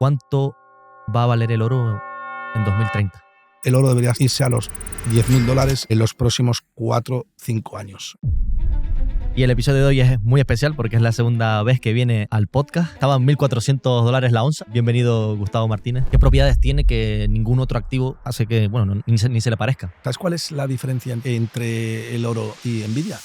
¿Cuánto va a valer el oro en 2030? El oro debería irse a los $10.000 en los próximos 4 o 5 años. Y el episodio de hoy es muy especial porque es la segunda vez que viene al podcast. Estaba en $1.400 la onza. Bienvenido, Gustavo Martínez. ¿Qué propiedades tiene que ningún otro activo hace que, bueno, ni se le parezca? ¿Sabes cuál es la diferencia entre el oro y Nvidia?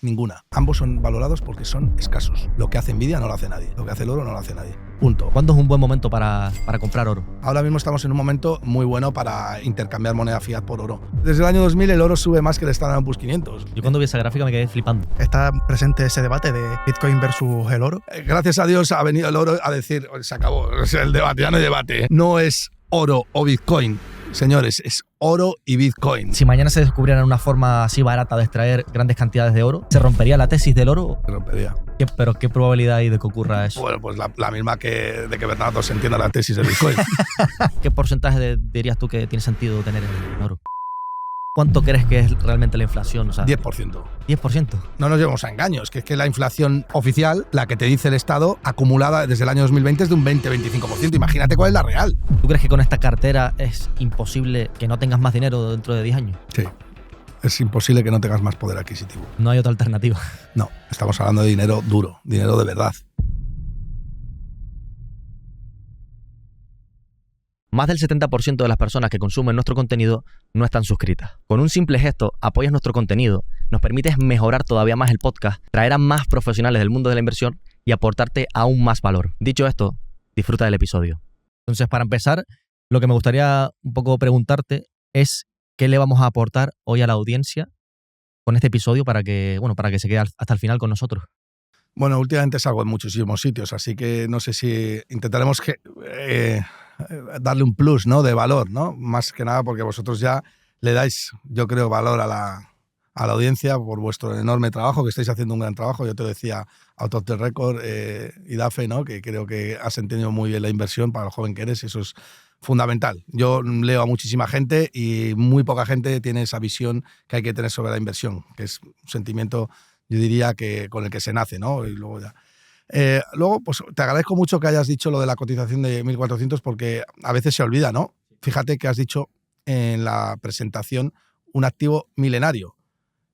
Ninguna. Ambos son valorados porque son escasos. Lo que hace Nvidia no lo hace nadie. Lo que hace el oro no lo hace nadie. Punto. ¿Cuándo es un buen momento para comprar oro? Ahora mismo estamos en un momento muy bueno para intercambiar moneda fiat por oro. Desde el año 2000 el oro sube más que el Standard & Poor's 500. Yo cuando vi esa gráfica me quedé flipando. Está presente ese debate de Bitcoin versus el oro. Gracias a Dios ha venido el oro a decir, se acabó el debate, ya no hay debate. No es oro o Bitcoin, señores, es oro y Bitcoin. Si mañana se descubriera una forma así barata de extraer grandes cantidades de oro, ¿se rompería la tesis del oro? Se rompería. ¿Pero qué probabilidad hay de que ocurra eso? Bueno, pues la misma de que Bernardo se entienda la tesis del Bitcoin. ¿Qué porcentaje dirías tú que tiene sentido tener el oro? ¿Cuánto crees que es realmente la inflación? O sea, 10%. 10%. No nos llevemos a engaños, que es que la inflación oficial, la que te dice el Estado, acumulada desde el año 2020 es de un 20-25%. Imagínate cuál es la real. ¿Tú crees que con esta cartera es imposible que no tengas más dinero dentro de 10 años? Sí. Es imposible que no tengas más poder adquisitivo. No hay otra alternativa. No, estamos hablando de dinero duro, dinero de verdad. Más del 70% de las personas que consumen nuestro contenido no están suscritas. Con un simple gesto, apoyas nuestro contenido, nos permites mejorar todavía más el podcast, traer a más profesionales del mundo de la inversión y aportarte aún más valor. Dicho esto, disfruta del episodio. Entonces, para empezar, lo que me gustaría un poco preguntarte es qué le vamos a aportar hoy a la audiencia con este episodio para que se quede hasta el final con nosotros. Bueno, últimamente salgo en muchísimos sitios, así que no sé si intentaremos darle un plus, ¿no?, de valor, ¿no? Más que nada porque vosotros ya le dais, yo creo, valor a la audiencia por vuestro enorme trabajo, que estáis haciendo un gran trabajo. Yo te decía, Out of the Record y DAFE, ¿no?, que creo que has entendido muy bien la inversión para el joven que eres, y eso es fundamental. Yo leo a muchísima gente y muy poca gente tiene esa visión que hay que tener sobre la inversión, que es un sentimiento, yo diría, que con el que se nace, ¿no? Y luego ya. Luego, pues te agradezco mucho que hayas dicho lo de la cotización de 1.400 porque a veces se olvida, ¿no? Fíjate que has dicho en la presentación un activo milenario.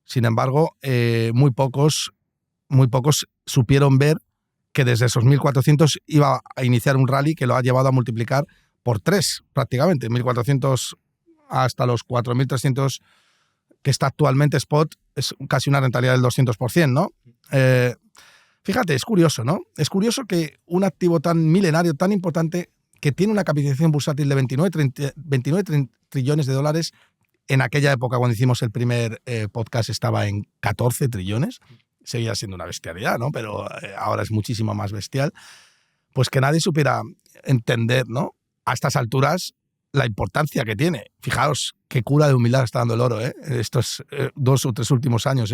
Sin embargo, muy pocos supieron ver que desde esos 1.400 iba a iniciar un rally que lo ha llevado a multiplicar por 3 prácticamente. 1.400 hasta los 4.300 que está actualmente spot es casi una rentabilidad del 200%, ¿no? Fíjate, es curioso, ¿no? Es curioso que un activo tan milenario, tan importante, que tiene una capitalización bursátil de 29 trillones de dólares, en aquella época cuando hicimos el primer podcast estaba en 14 trillones, seguía siendo una bestialidad, ¿no? Pero ahora es muchísimo más bestial, pues que nadie supiera entender, ¿no?, a estas alturas la importancia que tiene. Fijaos qué cura de humildad está dando el oro, estos 2 o 3 últimos años,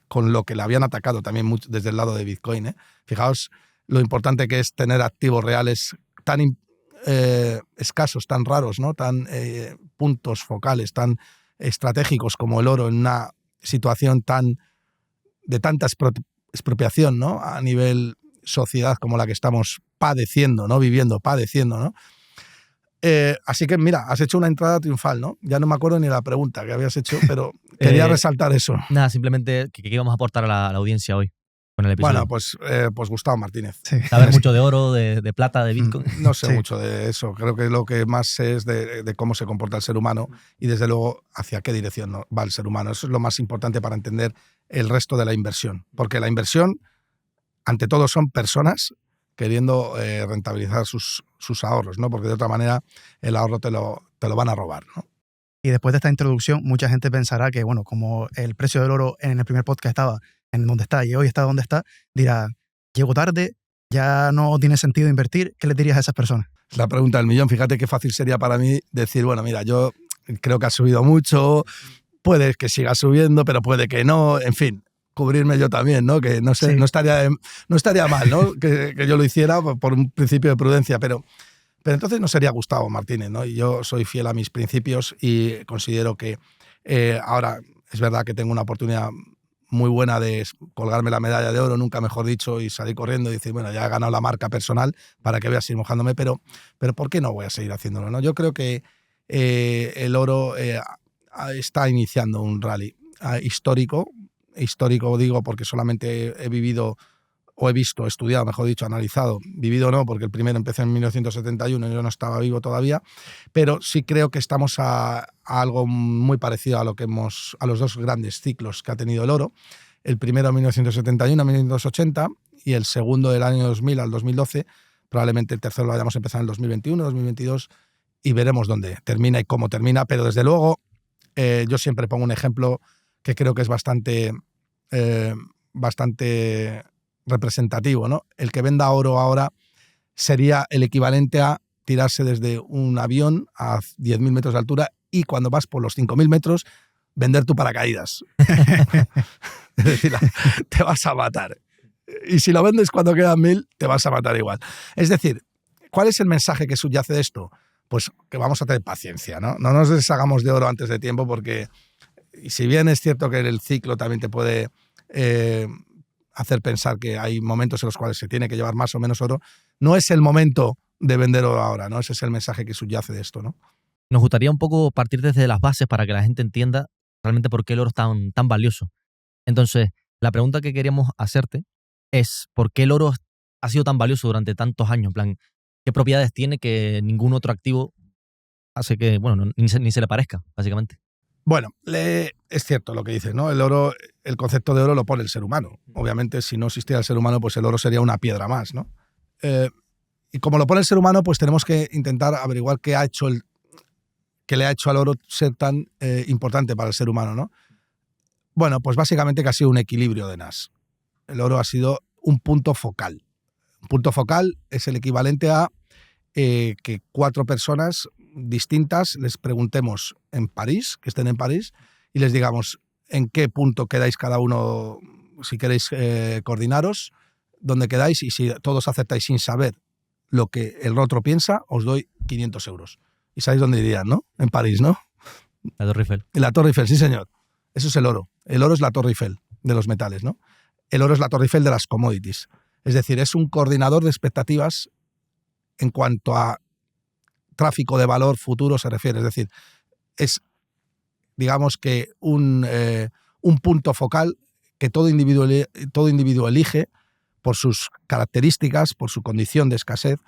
con lo que le habían atacado también mucho desde el lado de Bitcoin. Fijaos lo importante que es tener activos reales tan escasos, tan raros, ¿no?, tan puntos focales, tan estratégicos como el oro en una situación de tanta expropiación, ¿no?, a nivel sociedad como la que estamos padeciendo, ¿no?, padeciendo, ¿no? Así que mira, has hecho una entrada triunfal, ¿no? Ya no me acuerdo ni la pregunta que habías hecho, pero quería resaltar eso. Nada, simplemente que íbamos a aportar a la audiencia hoy con el episodio. Bueno, pues Gustavo Martínez. Sí. Saber mucho de oro, de plata, de Bitcoin. No sé Sí. mucho de eso. Creo que lo que más sé es de cómo se comporta el ser humano y desde luego hacia qué dirección va el ser humano. Eso es lo más importante para entender el resto de la inversión. Porque la inversión, ante todo, son personas queriendo rentabilizar sus ahorros, ¿no? Porque de otra manera el ahorro te lo van a robar, ¿no? Y después de esta introducción, mucha gente pensará que, bueno, como el precio del oro en el primer podcast estaba en donde está y hoy está donde está, dirá, llego tarde, ya no tiene sentido invertir. ¿Qué le dirías a esas personas? Es la pregunta del millón. Fíjate qué fácil sería para mí decir, bueno, mira, yo creo que ha subido mucho, puede que siga subiendo, pero puede que no, en fin. Cubrirme yo también, ¿no? Que no sé, Sí. no estaría mal, ¿no? que yo lo hiciera por un principio de prudencia, pero entonces no sería Gustavo Martínez, ¿no? Y yo soy fiel a mis principios y considero que ahora es verdad que tengo una oportunidad muy buena de colgarme la medalla de oro, nunca mejor dicho, y salir corriendo y decir, bueno, ya he ganado la marca personal, para que voy a seguir mojándome, pero ¿por qué no voy a seguir haciéndolo, no? Yo creo que el oro está iniciando un rally histórico digo porque solamente he vivido, o he visto, estudiado, mejor dicho, analizado, vivido no, porque el primero empecé en 1971 y yo no estaba vivo todavía, pero sí creo que estamos a algo muy parecido a los dos grandes ciclos que ha tenido el oro. El primero en 1971 a 1980 y el segundo del año 2000 al 2012. Probablemente el tercero lo hayamos empezado en el 2021, 2022 y veremos dónde termina y cómo termina, pero desde luego yo siempre pongo un ejemplo que creo que es bastante representativo, ¿no? El que venda oro ahora sería el equivalente a tirarse desde un avión a 10.000 metros de altura y cuando vas por los 5.000 metros vender tu paracaídas. Es decir, te vas a matar. Y si lo vendes cuando quedan 1.000, te vas a matar igual. Es decir, ¿cuál es el mensaje que subyace de esto? Pues que vamos a tener paciencia, ¿no? No nos deshagamos de oro antes de tiempo porque, y si bien es cierto que el ciclo también te puede hacer pensar que hay momentos en los cuales se tiene que llevar más o menos oro, no es el momento de vender oro ahora, ¿no? Ese es el mensaje que subyace de esto, ¿no? Nos gustaría un poco partir desde las bases para que la gente entienda realmente por qué el oro es tan valioso. Entonces, la pregunta que queríamos hacerte es ¿por qué el oro ha sido tan valioso durante tantos años? En plan, ¿qué propiedades tiene que ningún otro activo hace que, bueno, ni se le parezca, básicamente? Bueno, es cierto lo que dices, ¿no? El oro, el concepto de oro lo pone el ser humano. Obviamente, si no existiera el ser humano, pues el oro sería una piedra más, ¿no? Y como lo pone el ser humano, pues tenemos que intentar averiguar qué le ha hecho al oro ser tan importante para el ser humano, ¿no? Bueno, pues básicamente que ha sido un equilibrio de Nash. El oro ha sido un punto focal. Un punto focal es el equivalente a que 4 personas distintas les preguntemos en París, que estén en París, y les digamos en qué punto quedáis cada uno, si queréis coordinaros, dónde quedáis, y si todos aceptáis sin saber lo que el otro piensa, os doy 500 euros. Y sabéis dónde irían, ¿no? En París, ¿no? La Torre Eiffel. La Torre Eiffel, sí señor. Eso es el oro. El oro es la Torre Eiffel de los metales, ¿no? El oro es la Torre Eiffel de las commodities. Es decir, es un coordinador de expectativas en cuanto a tráfico de valor futuro se refiere. Es decir, es, digamos que un punto focal que todo individuo elige por sus características, por su condición de escasez,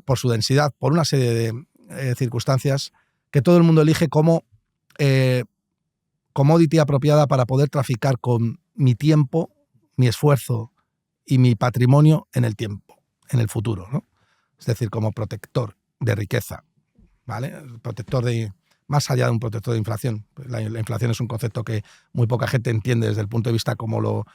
por su densidad, por una serie de circunstancias que todo el mundo elige como commodity apropiada para poder traficar con mi tiempo, mi esfuerzo y mi patrimonio en el tiempo, en el futuro, ¿no? Es decir, como protector de riqueza, ¿vale? Protector más allá de un protector de inflación. La inflación es un concepto que muy poca gente entiende desde el punto de vista como lo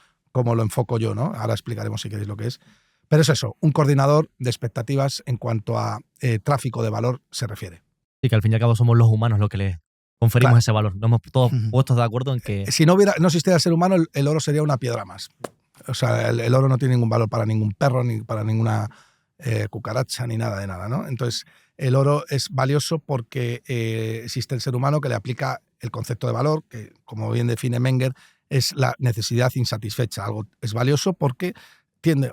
enfoco yo, ¿no? Ahora explicaremos si queréis lo que es. Pero es eso, un coordinador de expectativas en cuanto a tráfico de valor se refiere. Y que al fin y al cabo somos los humanos los que le conferimos Claro. ese valor. Nos hemos todos puestos de acuerdo en que... Si no existiera el ser humano, el oro sería una piedra más. O sea, el oro no tiene ningún valor para ningún perro, ni para ninguna cucaracha, ni nada de nada, ¿no? Entonces, el oro es valioso porque existe el ser humano que le aplica el concepto de valor, que, como bien define Menger, es la necesidad insatisfecha. Algo es valioso porque tiende...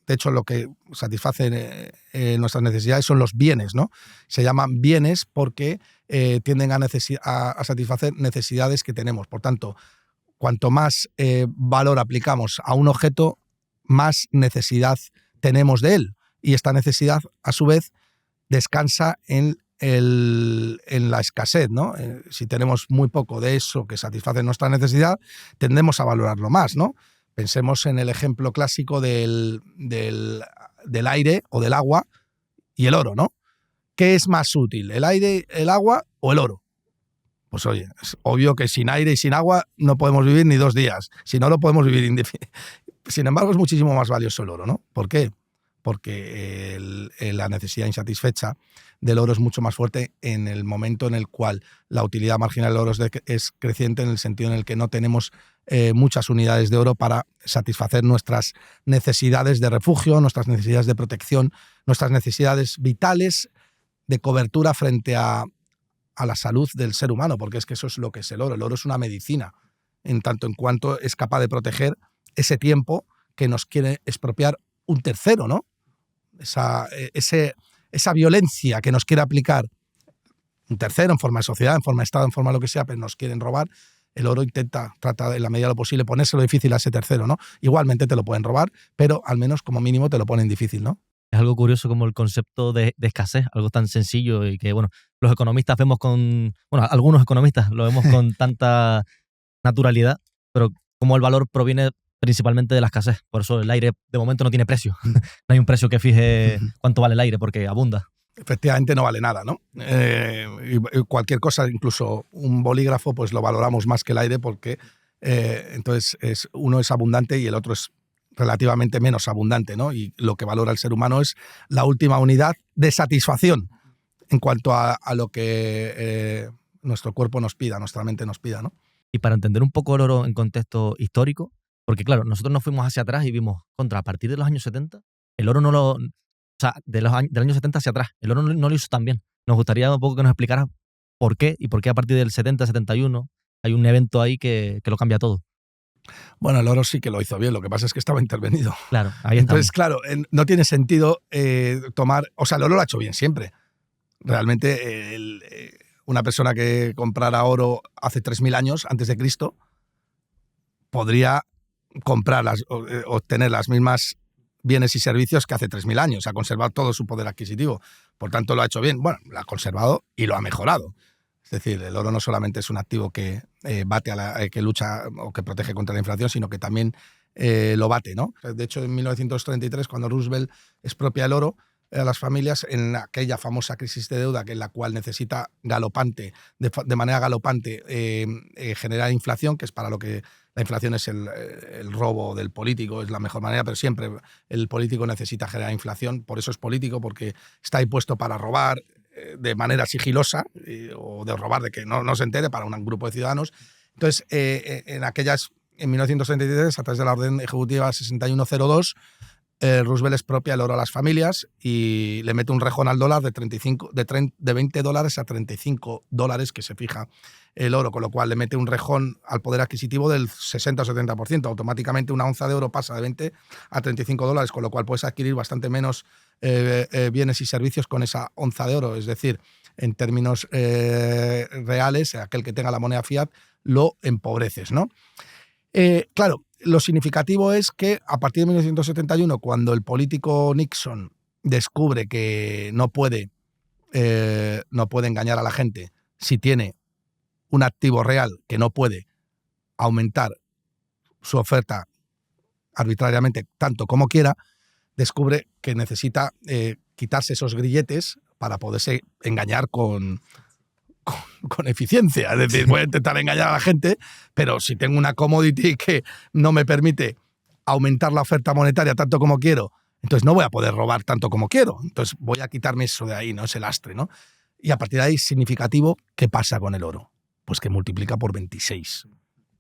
De hecho, lo que satisface nuestras necesidades son los bienes, ¿no? Se llaman bienes porque tienden a satisfacer necesidades que tenemos. Por tanto, cuanto más valor aplicamos a un objeto, más necesidad tenemos de él. Y esta necesidad, a su vez, descansa en la escasez, ¿no? Si tenemos muy poco de eso que satisface nuestra necesidad, tendemos a valorarlo más, ¿no? Pensemos en el ejemplo clásico del aire o del agua y el oro, ¿no? ¿Qué es más útil, el aire, el agua o el oro? Pues oye, es obvio que sin aire y sin agua no podemos vivir ni 2 días. Si no, lo podemos vivir indefinidamente. Sin embargo, es muchísimo más valioso el oro, ¿no? ¿Por qué? Porque la necesidad insatisfecha del oro es mucho más fuerte en el momento en el cual la utilidad marginal del oro es creciente, en el sentido en el que no tenemos muchas unidades de oro para satisfacer nuestras necesidades de refugio, nuestras necesidades de protección, nuestras necesidades vitales de cobertura frente a la salud del ser humano, porque es que eso es lo que es el oro. El oro es una medicina. en tanto en cuanto es capaz de proteger ese tiempo que nos quiere expropiar un tercero, ¿no? Esa violencia que nos quiere aplicar un tercero en forma de sociedad, en forma de Estado, en forma de lo que sea, pero nos quieren robar. El oro trata en la medida de lo posible ponérselo difícil a ese tercero, ¿no? Igualmente te lo pueden robar, pero al menos como mínimo te lo ponen difícil, ¿no? Es algo curioso como el concepto de escasez, algo tan sencillo y que, bueno, los economistas vemos algunos economistas lo vemos con tanta naturalidad, pero como el valor proviene principalmente de la escasez. Por eso el aire de momento no tiene precio. No hay un precio que fije cuánto vale el aire porque abunda. Efectivamente no vale nada, ¿no? Y cualquier cosa, incluso un bolígrafo, pues lo valoramos más que el aire porque entonces uno es abundante y el otro es relativamente menos abundante, ¿no? Y lo que valora el ser humano es la última unidad de satisfacción en cuanto a lo que nuestro cuerpo nos pida, nuestra mente nos pida, ¿no? Y para entender un poco el oro en contexto histórico, porque claro, nosotros nos fuimos hacia atrás y vimos, a partir de los años 70, el oro o sea, del año 70 hacia atrás, el oro no lo hizo tan bien. Nos gustaría un poco que nos explicaras por qué y por qué a partir del 70, 71 hay un evento ahí que lo cambia todo. Bueno, el oro sí que lo hizo bien, lo que pasa es que estaba intervenido. Claro, ahí Entonces, estamos. claro, no tiene sentido tomar... O sea, el oro lo ha hecho bien siempre. Realmente, una persona que comprara oro hace 3.000 años, antes de Cristo, podría obtener las mismas bienes y servicios que hace 3.000 años. Ha conservado todo su poder adquisitivo. Por tanto, lo ha hecho bien. Bueno, lo ha conservado y lo ha mejorado. Es decir, el oro no solamente es un activo que que lucha o que protege contra la inflación, sino que también lo bate, ¿no? De hecho, en 1933, cuando Roosevelt expropia el oro a las familias, en aquella famosa crisis de deuda en la cual necesita de manera galopante generar inflación, que es para lo que la inflación es el robo del político, es la mejor manera, pero siempre el político necesita generar inflación, por eso es político, porque está ahí puesto para robar de manera sigilosa o de robar de que no se entere para un grupo de ciudadanos. Entonces, en 1933, a través de la Orden Ejecutiva 6102, Roosevelt expropia el oro a las familias y le mete un rejón al dólar de $20 a $35 que se fija el oro, con lo cual le mete un rejón al poder adquisitivo del 60 o 70%. Automáticamente una onza de oro pasa de 20 a $35, con lo cual puedes adquirir bastante menos bienes y servicios con esa onza de oro. Es decir, en términos reales, aquel que tenga la moneda fiat lo empobreces, ¿no? Claro, lo significativo es que a partir de 1971, cuando el político Nixon descubre que no puede engañar a la gente si tiene un activo real que no puede aumentar su oferta arbitrariamente tanto como quiera, descubre que necesita quitarse esos grilletes para poderse engañar con eficiencia. Es decir, voy a intentar engañar a la gente, pero si tengo una commodity que no me permite aumentar la oferta monetaria tanto como quiero, entonces no voy a poder robar tanto como quiero. Entonces voy a quitarme eso de ahí, ¿no? Ese lastre, ¿no? Y a partir de ahí, significativo, ¿qué pasa con el oro? Pues que multiplica por 26.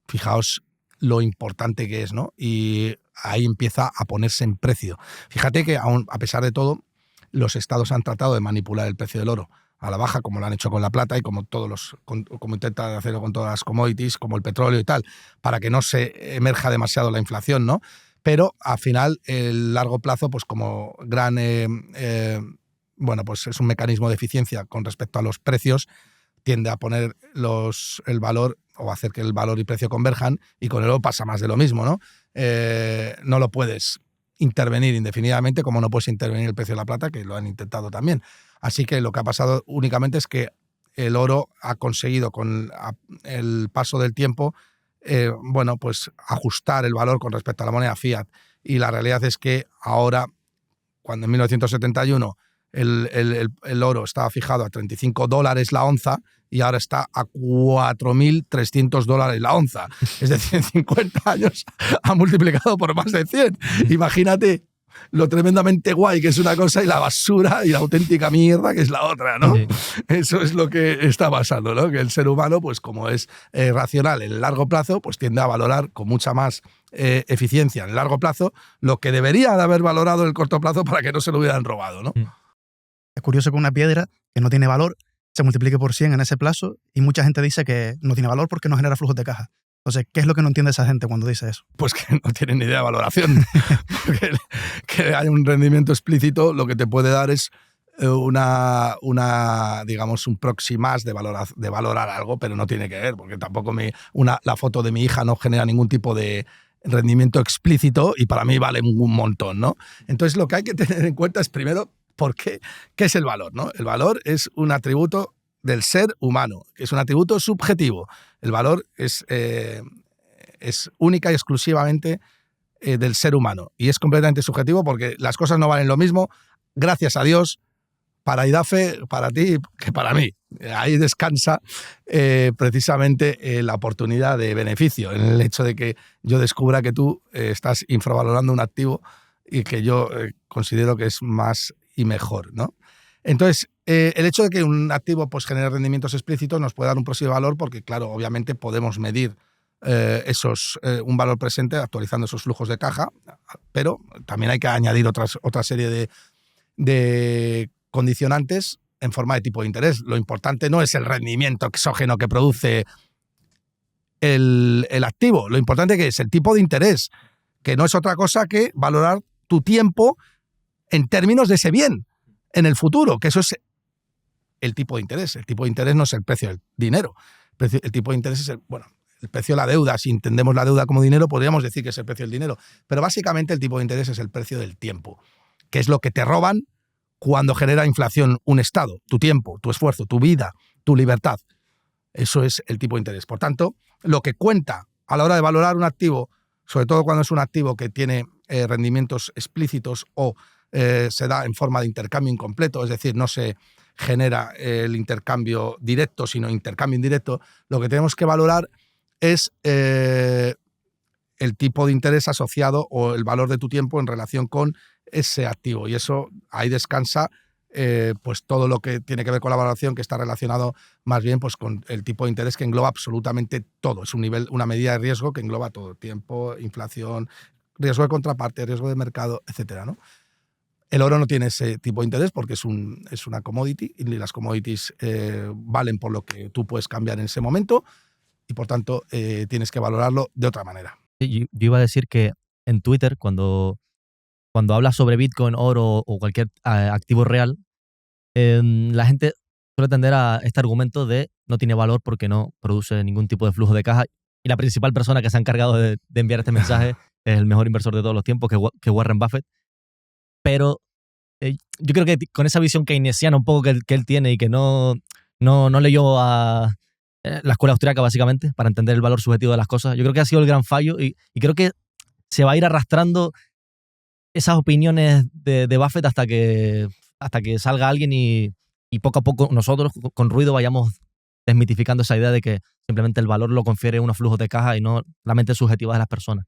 Fijaos lo importante que es, ¿no? Y ahí empieza a ponerse en precio. Fíjate que a pesar de todo, los estados han tratado de manipular el precio del oro a la baja, como lo han hecho con la plata y como como intentan hacerlo con todas las commodities, como el petróleo y tal, para que no se emerja demasiado la inflación, ¿no? Pero al final, el largo plazo, pues como gran, pues es un mecanismo de eficiencia con respecto a los precios, tiende a poner el valor o hacer que el valor y precio converjan, y con el oro pasa más de lo mismo, ¿no? No lo puedes intervenir indefinidamente, como no puedes intervenir el precio de la plata, que lo han intentado también. Así que lo que ha pasado únicamente es que el oro ha conseguido, con el paso del tiempo, pues ajustar el valor con respecto a la moneda fiat. Y la realidad es que ahora, cuando en 1971 el oro estaba fijado a $35 la onza, y ahora está a $4.300 la onza. Es decir, en 50 años ha multiplicado por más de 100. Imagínate lo tremendamente guay que es una cosa y la basura y la auténtica mierda que es la otra, ¿no? Sí. Eso es lo que está pasando, ¿no? Que el ser humano, pues como es racional en el largo plazo, pues tiende a valorar con mucha más eficiencia en el largo plazo lo que debería de haber valorado en el corto plazo para que no se lo hubieran robado, ¿no? Es curioso que una piedra que no tiene valor se multiplique por 100 en ese plazo, y mucha gente dice que no tiene valor porque no genera flujos de caja. Entonces, ¿qué es lo que no entiende esa gente cuando dice eso? Pues que no tienen ni idea de valoración. Porque que hay un rendimiento explícito, lo que te puede dar es digamos, un proxy más de valorar algo, pero no tiene que ver, porque tampoco la foto de mi hija no genera ningún tipo de rendimiento explícito y para mí vale un montón, ¿no? Entonces, lo que hay que tener en cuenta es, primero, ¿qué es el valor, ¿no? El valor es un atributo del ser humano, que es un atributo subjetivo. El valor es única y exclusivamente del ser humano y es completamente subjetivo porque las cosas no valen lo mismo, gracias a Dios, para Idafe, para ti, que para mí. Ahí descansa precisamente la oportunidad de beneficio, en el hecho de que yo descubra que tú estás infravalorando un activo y que yo considero que es más y mejor, ¿no? Entonces, el hecho de que un activo pues, genere rendimientos explícitos nos puede dar un posible valor porque, claro, obviamente podemos medir un valor presente actualizando esos flujos de caja, pero también hay que añadir otra serie de condicionantes en forma de tipo de interés. Lo importante no es el rendimiento exógeno que produce el activo, lo importante que es el tipo de interés, que no es otra cosa que valorar tu tiempo en términos de ese bien en el futuro, que eso es el tipo de interés. El tipo de interés no es el precio del dinero. El tipo de interés es el precio de la deuda. Si entendemos la deuda como dinero, podríamos decir que es el precio del dinero. Pero básicamente el tipo de interés es el precio del tiempo, que es lo que te roban cuando genera inflación un Estado. Tu tiempo, tu esfuerzo, tu vida, tu libertad. Eso es el tipo de interés. Por tanto, lo que cuenta a la hora de valorar un activo, sobre todo cuando es un activo que tiene rendimientos explícitos o se da en forma de intercambio incompleto, es decir, no se genera el intercambio directo, sino intercambio indirecto, lo que tenemos que valorar es el tipo de interés asociado o el valor de tu tiempo en relación con ese activo. Y eso, ahí descansa pues todo lo que tiene que ver con la valoración, que está relacionado más bien pues, con el tipo de interés que engloba absolutamente todo. Es una medida de riesgo que engloba todo: tiempo, inflación, riesgo de contraparte, riesgo de mercado, etcétera, ¿no? El oro no tiene ese tipo de interés porque es una commodity y las commodities valen por lo que tú puedes cambiar en ese momento y, por tanto, tienes que valorarlo de otra manera. Yo iba a decir que en Twitter, cuando hablas sobre Bitcoin, oro o cualquier activo real, la gente suele tender a este argumento de no tiene valor porque no produce ningún tipo de flujo de caja. Y la principal persona que se ha encargado de enviar este mensaje es el mejor inversor de todos los tiempos, que Warren Buffett. Pero yo creo que con esa visión keynesiana un poco que él tiene y que no leyó a la escuela austríaca básicamente para entender el valor subjetivo de las cosas, yo creo que ha sido el gran fallo y creo que se va a ir arrastrando esas opiniones de Buffett hasta que salga alguien y poco a poco nosotros con ruido vayamos desmitificando esa idea de que simplemente el valor lo confiere unos flujos de caja y no la mente subjetiva de las personas.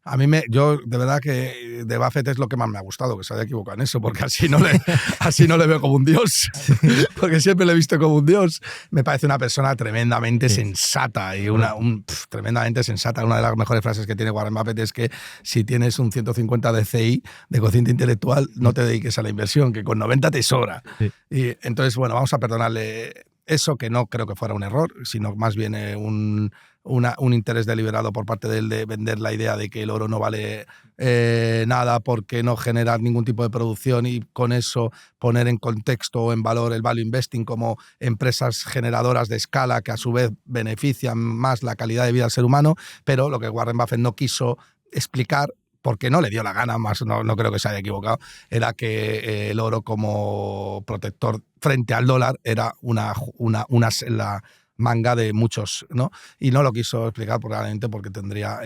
A mí yo de verdad que de Buffett es lo que más me ha gustado, que se haya equivocado en eso, porque así no le veo como un dios, porque siempre le he visto como un dios. Me parece una persona tremendamente sensata y tremendamente sensata. Una de las mejores frases que tiene Warren Buffett es que si tienes un 150 de CI, de cociente intelectual, no te dediques a la inversión, que con 90 te sobra. Sí. Y entonces, bueno, vamos a perdonarle eso, que no creo que fuera un error, sino más bien un interés deliberado por parte de él de vender la idea de que el oro no vale nada porque no genera ningún tipo de producción y con eso poner en contexto o en valor el value investing como empresas generadoras de escala que a su vez benefician más la calidad de vida del ser humano, pero lo que Warren Buffett no quiso explicar, porque no le dio la gana, más no creo que se haya equivocado, era que el oro como protector frente al dólar era la manga de muchos, ¿no? Y no lo quiso explicar probablemente porque tendría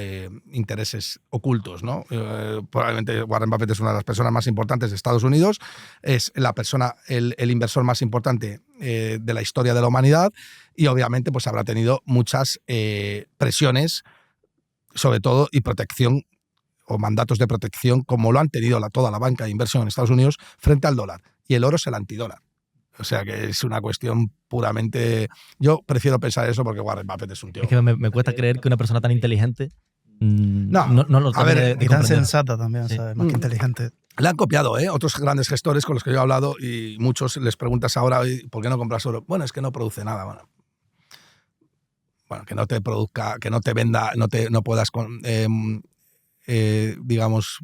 intereses ocultos, ¿no? Probablemente Warren Buffett es una de las personas más importantes de Estados Unidos, es el inversor más importante de la historia de la humanidad y obviamente pues habrá tenido muchas presiones, sobre todo, y protección o mandatos de protección, como lo han tenido toda la banca de inversión en Estados Unidos frente al dólar. Y el oro es el antidólar. O sea que es una cuestión puramente... Yo prefiero pensar eso porque Warren Buffett es un tío... Es que me cuesta creer que una persona tan inteligente no lo termine de y tan sensata también, sí. ¿Sabes? Más que inteligente. Le han copiado, otros grandes gestores con los que yo he hablado y muchos les preguntas ahora, ¿por qué no compras oro? Bueno, es que no produce nada. Bueno, bueno, que no te produzca, que no te venda, no puedas, digamos,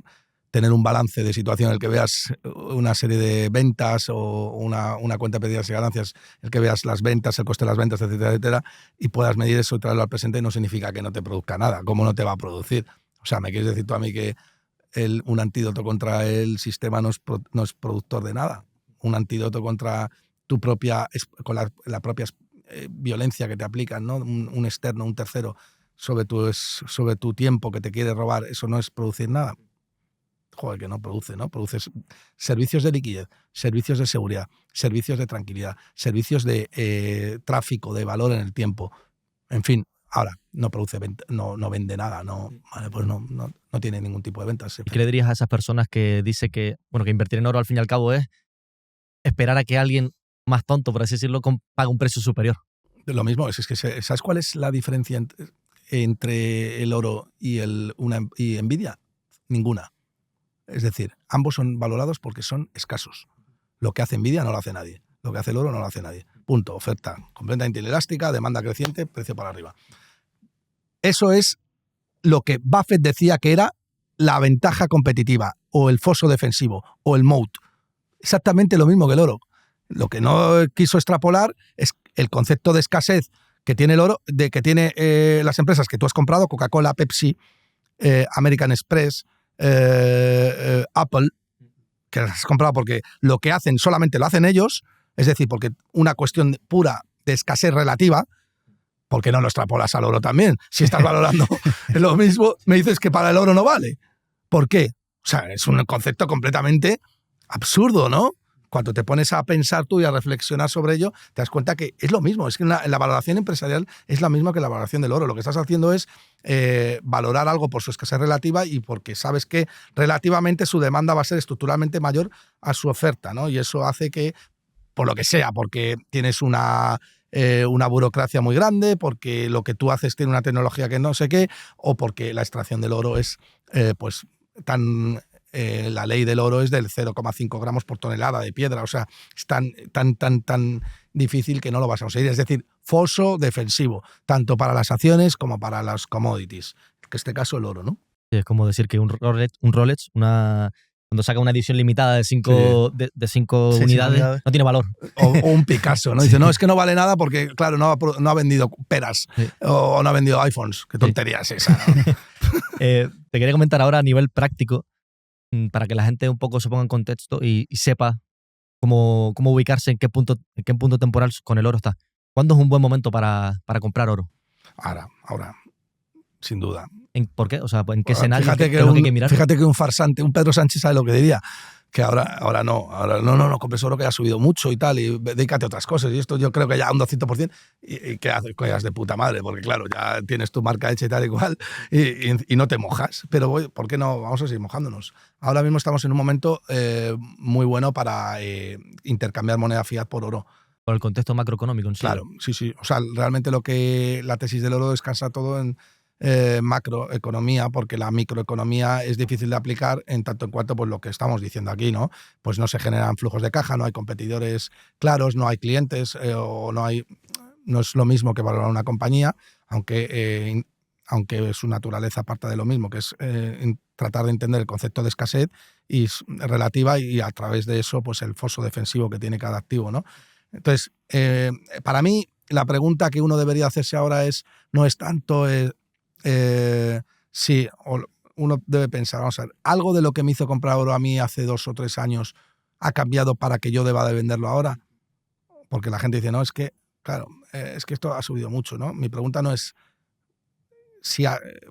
tener un balance de situación en el que veas una serie de ventas o una cuenta de pérdidas y ganancias, el que veas las ventas, el coste de las ventas, etcétera, etcétera, y puedas medir eso y traerlo al presente, no significa que no te produzca nada. ¿Cómo no te va a producir? O sea, ¿me quieres decir tú a mí que un antídoto contra el sistema no es productor de nada? Un antídoto contra tu propia, con la propia violencia que te aplican, ¿no? Un externo, un tercero, sobre tu tiempo que te quiere robar, eso no es producir nada. Joder, que no produce, ¿no? Produces servicios de liquidez, servicios de seguridad, servicios de tranquilidad, servicios de tráfico, de valor en el tiempo. En fin, ahora, no produce no vende nada, vale, pues no tiene ningún tipo de ventas. ¿Y qué le dirías a esas personas que dice que invertir en oro al fin y al cabo es esperar a que alguien más tonto, por así decirlo, pague un precio superior? Lo mismo, es que ¿sabes cuál es la diferencia entre el oro y Nvidia? Ninguna. Es decir, ambos son valorados porque son escasos. Lo que hace Nvidia no lo hace nadie. Lo que hace el oro no lo hace nadie. Punto. Oferta completamente inelástica, demanda creciente, precio para arriba. Eso es lo que Buffett decía que era la ventaja competitiva, o el foso defensivo, o el moat. Exactamente lo mismo que el oro. Lo que no quiso extrapolar es el concepto de escasez que tiene el oro, que tiene las empresas que tú has comprado, Coca-Cola, Pepsi, American Express, Apple, que las has comprado porque lo que hacen solamente lo hacen ellos, es decir, porque una cuestión pura de escasez relativa. ¿Por qué no lo extrapolas al oro también? Si estás valorando lo mismo, me dices que para el oro no vale. ¿Por qué? O sea, es un concepto completamente absurdo, ¿no? Cuando te pones a pensar tú y a reflexionar sobre ello, te das cuenta que es lo mismo. Es que la valoración empresarial es la misma que la valoración del oro. Lo que estás haciendo es valorar algo por su escasez relativa y porque sabes que relativamente su demanda va a ser estructuralmente mayor a su oferta, ¿no? Y eso hace que, por lo que sea, porque tienes una burocracia muy grande, porque lo que tú haces tiene una tecnología que no sé qué, o porque la extracción del oro es pues tan... la ley del oro es del 0,5 gramos por tonelada de piedra, o sea, es tan difícil que no lo vas a conseguir. Es decir, foso defensivo, tanto para las acciones como para las commodities, que en este caso el oro, ¿no? Sí, es como decir que un Rolex, cuando saca una edición limitada de 5 unidades, no tiene valor. O un Picasso, ¿no? Dice, no, es que no vale nada porque, claro, no ha vendido peras, sí, o no ha vendido iPhones. Qué tontería es esa, ¿no? Te quería comentar ahora a nivel práctico, para que la gente un poco se ponga en contexto y sepa cómo ubicarse, en qué punto temporal con el oro está. ¿Cuándo es un buen momento para comprar oro? Ahora, sin duda. ¿Por qué? O sea, ¿en qué escenario? Fíjate que un farsante, un Pedro Sánchez, sabe lo que diría. Que ahora no compres oro, que ha subido mucho y tal, y dedícate a otras cosas. Y esto yo creo que ya un 200%, y que haces cosas de puta madre, porque claro, ya tienes tu marca hecha y tal y cual, y no te mojas. Pero ¿por qué no? Vamos a seguir mojándonos. Ahora mismo estamos en un momento muy bueno para intercambiar moneda fiat por oro. Por el contexto macroeconómico en sí. Claro, sí. O sea, realmente la tesis del oro descansa todo en macroeconomía, porque la microeconomía es difícil de aplicar en tanto en cuanto, pues lo que estamos diciendo aquí, ¿no? Pues no se generan flujos de caja, no hay competidores claros, no hay clientes, o no es lo mismo que valorar una compañía, aunque su naturaleza parta de lo mismo, que es tratar de entender el concepto de escasez y relativa, y a través de eso, pues el foso defensivo que tiene cada activo, ¿no? Entonces, para mí, la pregunta que uno debería hacerse ahora no es tanto sí, uno debe pensar, vamos a ver, algo de lo que me hizo comprar oro a mí hace 2 o 3 años ha cambiado para que yo deba de venderlo ahora. Porque la gente dice, no, es que, claro, es que esto ha subido mucho, ¿no? Mi pregunta no es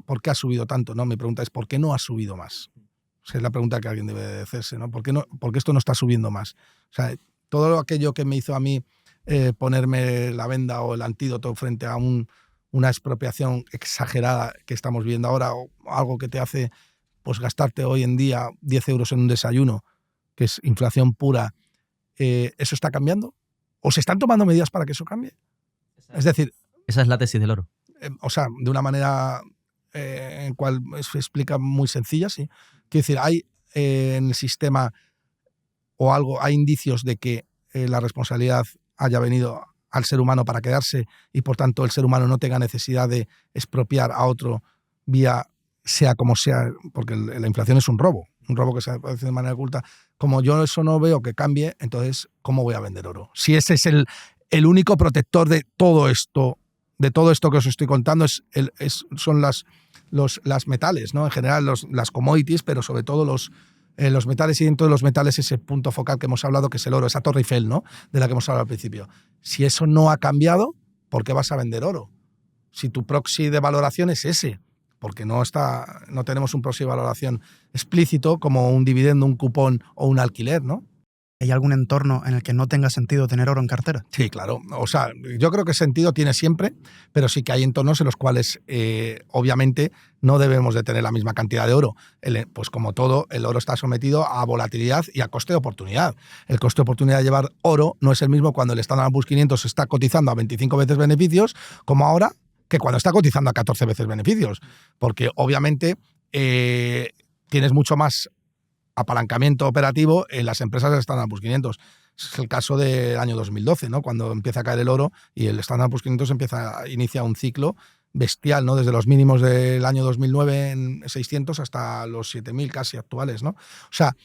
por qué ha subido tanto, ¿no? Mi pregunta es ¿por qué no ha subido más? O sea, es la pregunta que alguien debe de hacerse, ¿no? ¿Por qué esto no está subiendo más? O sea, todo aquello que me hizo a mí ponerme la venda o el antídoto frente a una expropiación exagerada que estamos viendo ahora, o algo que te hace pues gastarte hoy en día 10 euros en un desayuno, que es inflación pura, ¿eso está cambiando? ¿O se están tomando medidas para que eso cambie? Es decir... Esa es la tesis del oro. O sea, de una manera en cual se explica muy sencilla, sí. Quiero decir, hay en el sistema hay indicios de que la responsabilidad haya venido al ser humano para quedarse y por tanto el ser humano no tenga necesidad de expropiar a otro vía sea como sea, porque la inflación es un robo que se hace de manera oculta. Como yo eso no veo que cambie, entonces, ¿cómo voy a vender oro? Si ese es el único protector de todo esto que os estoy contando, son las metales, ¿no? En general las commodities, pero sobre todo los metales, y dentro de los metales ese punto focal que hemos hablado, que es el oro, esa Torre Eiffel, ¿no? De la que hemos hablado al principio. Si eso no ha cambiado, ¿por qué vas a vender oro? Si tu proxy de valoración es ese, porque no tenemos un proxy de valoración explícito como un dividendo, un cupón o un alquiler, ¿no? ¿Hay algún entorno en el que no tenga sentido tener oro en cartera? Sí, claro. O sea, yo creo que sentido tiene siempre, pero sí que hay entornos en los cuales, obviamente, no debemos de tener la misma cantidad de oro. Pues como todo, el oro está sometido a volatilidad y a coste de oportunidad. El coste de oportunidad de llevar oro no es el mismo cuando el Standard & Poor's 500 está cotizando a 25 veces beneficios, como ahora, que cuando está cotizando a 14 veces beneficios. Porque, obviamente, tienes mucho más apalancamiento operativo en las empresas del Standard & Poor's 500. Es el caso del año 2012, ¿no? Cuando empieza a caer el oro y el Standard & Poor's 500 inicia un ciclo bestial, ¿no? Desde los mínimos del año 2009 en 600 hasta los 7.000 casi actuales, ¿no? O sea,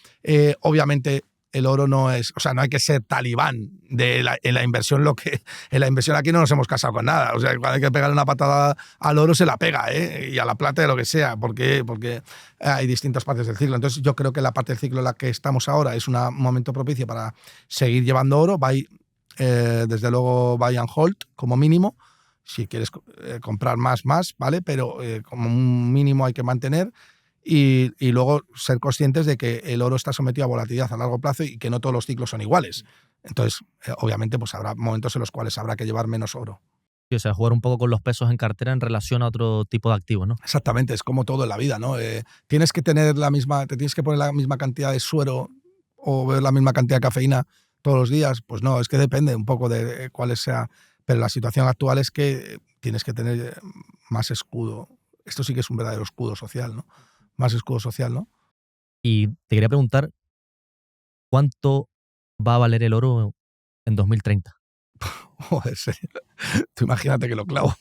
obviamente el oro no es, o sea, no hay que ser talibán en la inversión. En la inversión aquí no nos hemos casado con nada. O sea, cuando hay que pegarle una patada al oro se la pega, y a la plata de lo que sea, porque hay distintas partes del ciclo. Entonces yo creo que la parte del ciclo en la que estamos ahora es un momento propicio para seguir llevando oro. Desde luego buy and hold como mínimo. Si quieres comprar más, ¿vale? Pero como un mínimo hay que mantener. Y luego ser conscientes de que el oro está sometido a volatilidad a largo plazo y que no todos los ciclos son iguales. Entonces, obviamente, pues habrá momentos en los cuales habrá que llevar menos oro. O sea, jugar un poco con los pesos en cartera en relación a otro tipo de activos, ¿no? Exactamente, es como todo en la vida, ¿no? Te tienes que poner la misma cantidad de suero o beber la misma cantidad de cafeína todos los días. Pues no, es que depende un poco de cuál sea. Pero la situación actual es que tienes que tener más escudo. Esto sí que es un verdadero escudo social, ¿no? Más escudo social, ¿no? Y te quería preguntar, ¿cuánto va a valer el oro en 2030? Joder, tú imagínate que lo clavo.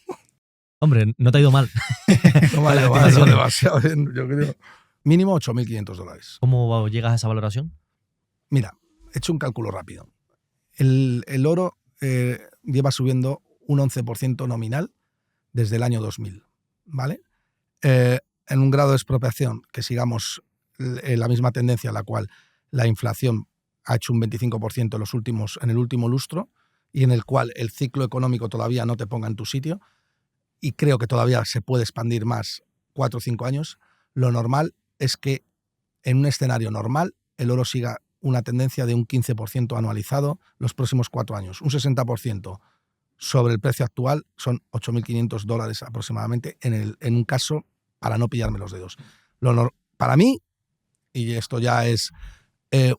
Hombre, no te ha ido mal. No me ha ido mal, no, demasiado bien, yo creo. Mínimo $8.500. ¿Cómo llegas a esa valoración? Mira, he hecho un cálculo rápido. El oro lleva subiendo un 11% nominal desde el año 2000, ¿vale? En un grado de expropiación que sigamos la misma tendencia en la cual la inflación ha hecho un 25% en el último lustro y en el cual el ciclo económico todavía no te ponga en tu sitio, y creo que todavía se puede expandir más 4 o 5 años, lo normal es que en un escenario normal el oro siga una tendencia de un 15% anualizado los próximos 4 años. Un 60% sobre el precio actual son $8.500 aproximadamente en un caso, para no pillarme los dedos. Para mí, y esto ya es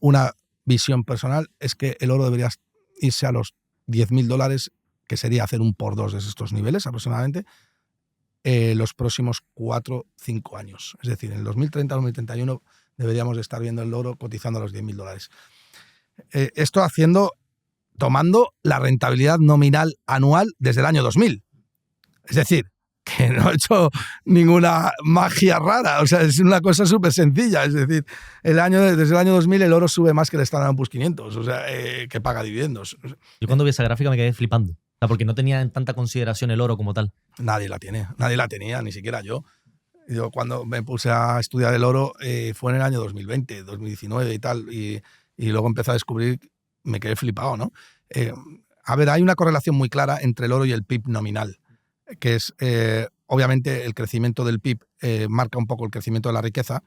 una visión personal, es que el oro debería irse a los $10.000, que sería hacer un por 2 de estos niveles aproximadamente, los próximos 4 o 5 años. Es decir, en el 2030-2031 deberíamos de estar viendo el oro cotizando a los $10.000. Esto tomando la rentabilidad nominal anual desde el año 2000. Es decir, que no he hecho ninguna magia rara, o sea, es una cosa súper sencilla. Es decir, desde el año 2000 el oro sube más que el Standard & Poor's 500, o sea, que paga dividendos. Yo cuando vi esa gráfica me quedé flipando, o sea, porque no tenía en tanta consideración el oro como tal. Nadie la tenía, ni siquiera yo. Yo cuando me puse a estudiar el oro fue en el año 2020, 2019 y tal, y luego empecé a descubrir, me quedé flipado, ¿no? A ver, hay una correlación muy clara entre el oro y el PIB nominal, que es, obviamente, el crecimiento del PIB marca un poco el crecimiento de la riqueza.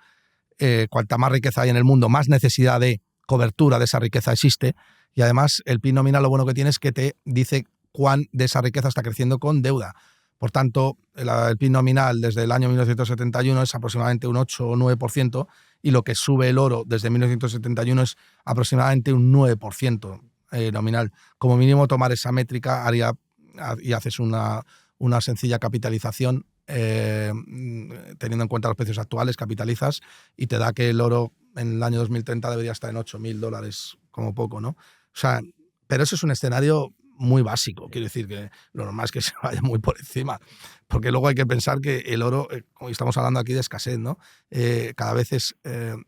Cuanta más riqueza hay en el mundo, más necesidad de cobertura de esa riqueza existe, y además el PIB nominal lo bueno que tiene es que te dice cuán de esa riqueza está creciendo con deuda. Por tanto, el PIB nominal desde el año 1971 es aproximadamente un 8 o 9%, y lo que sube el oro desde 1971 es aproximadamente un 9% nominal. Como mínimo, tomar esa métrica y haces una sencilla capitalización, teniendo en cuenta los precios actuales, capitalizas y te da que el oro en el año 2030 debería estar en $8.000 como poco, ¿no? O sea, pero eso es un escenario muy básico. Quiero decir que lo normal es que se vaya muy por encima, porque luego hay que pensar que el oro, hoy estamos hablando aquí de escasez, ¿no? Cada vez es,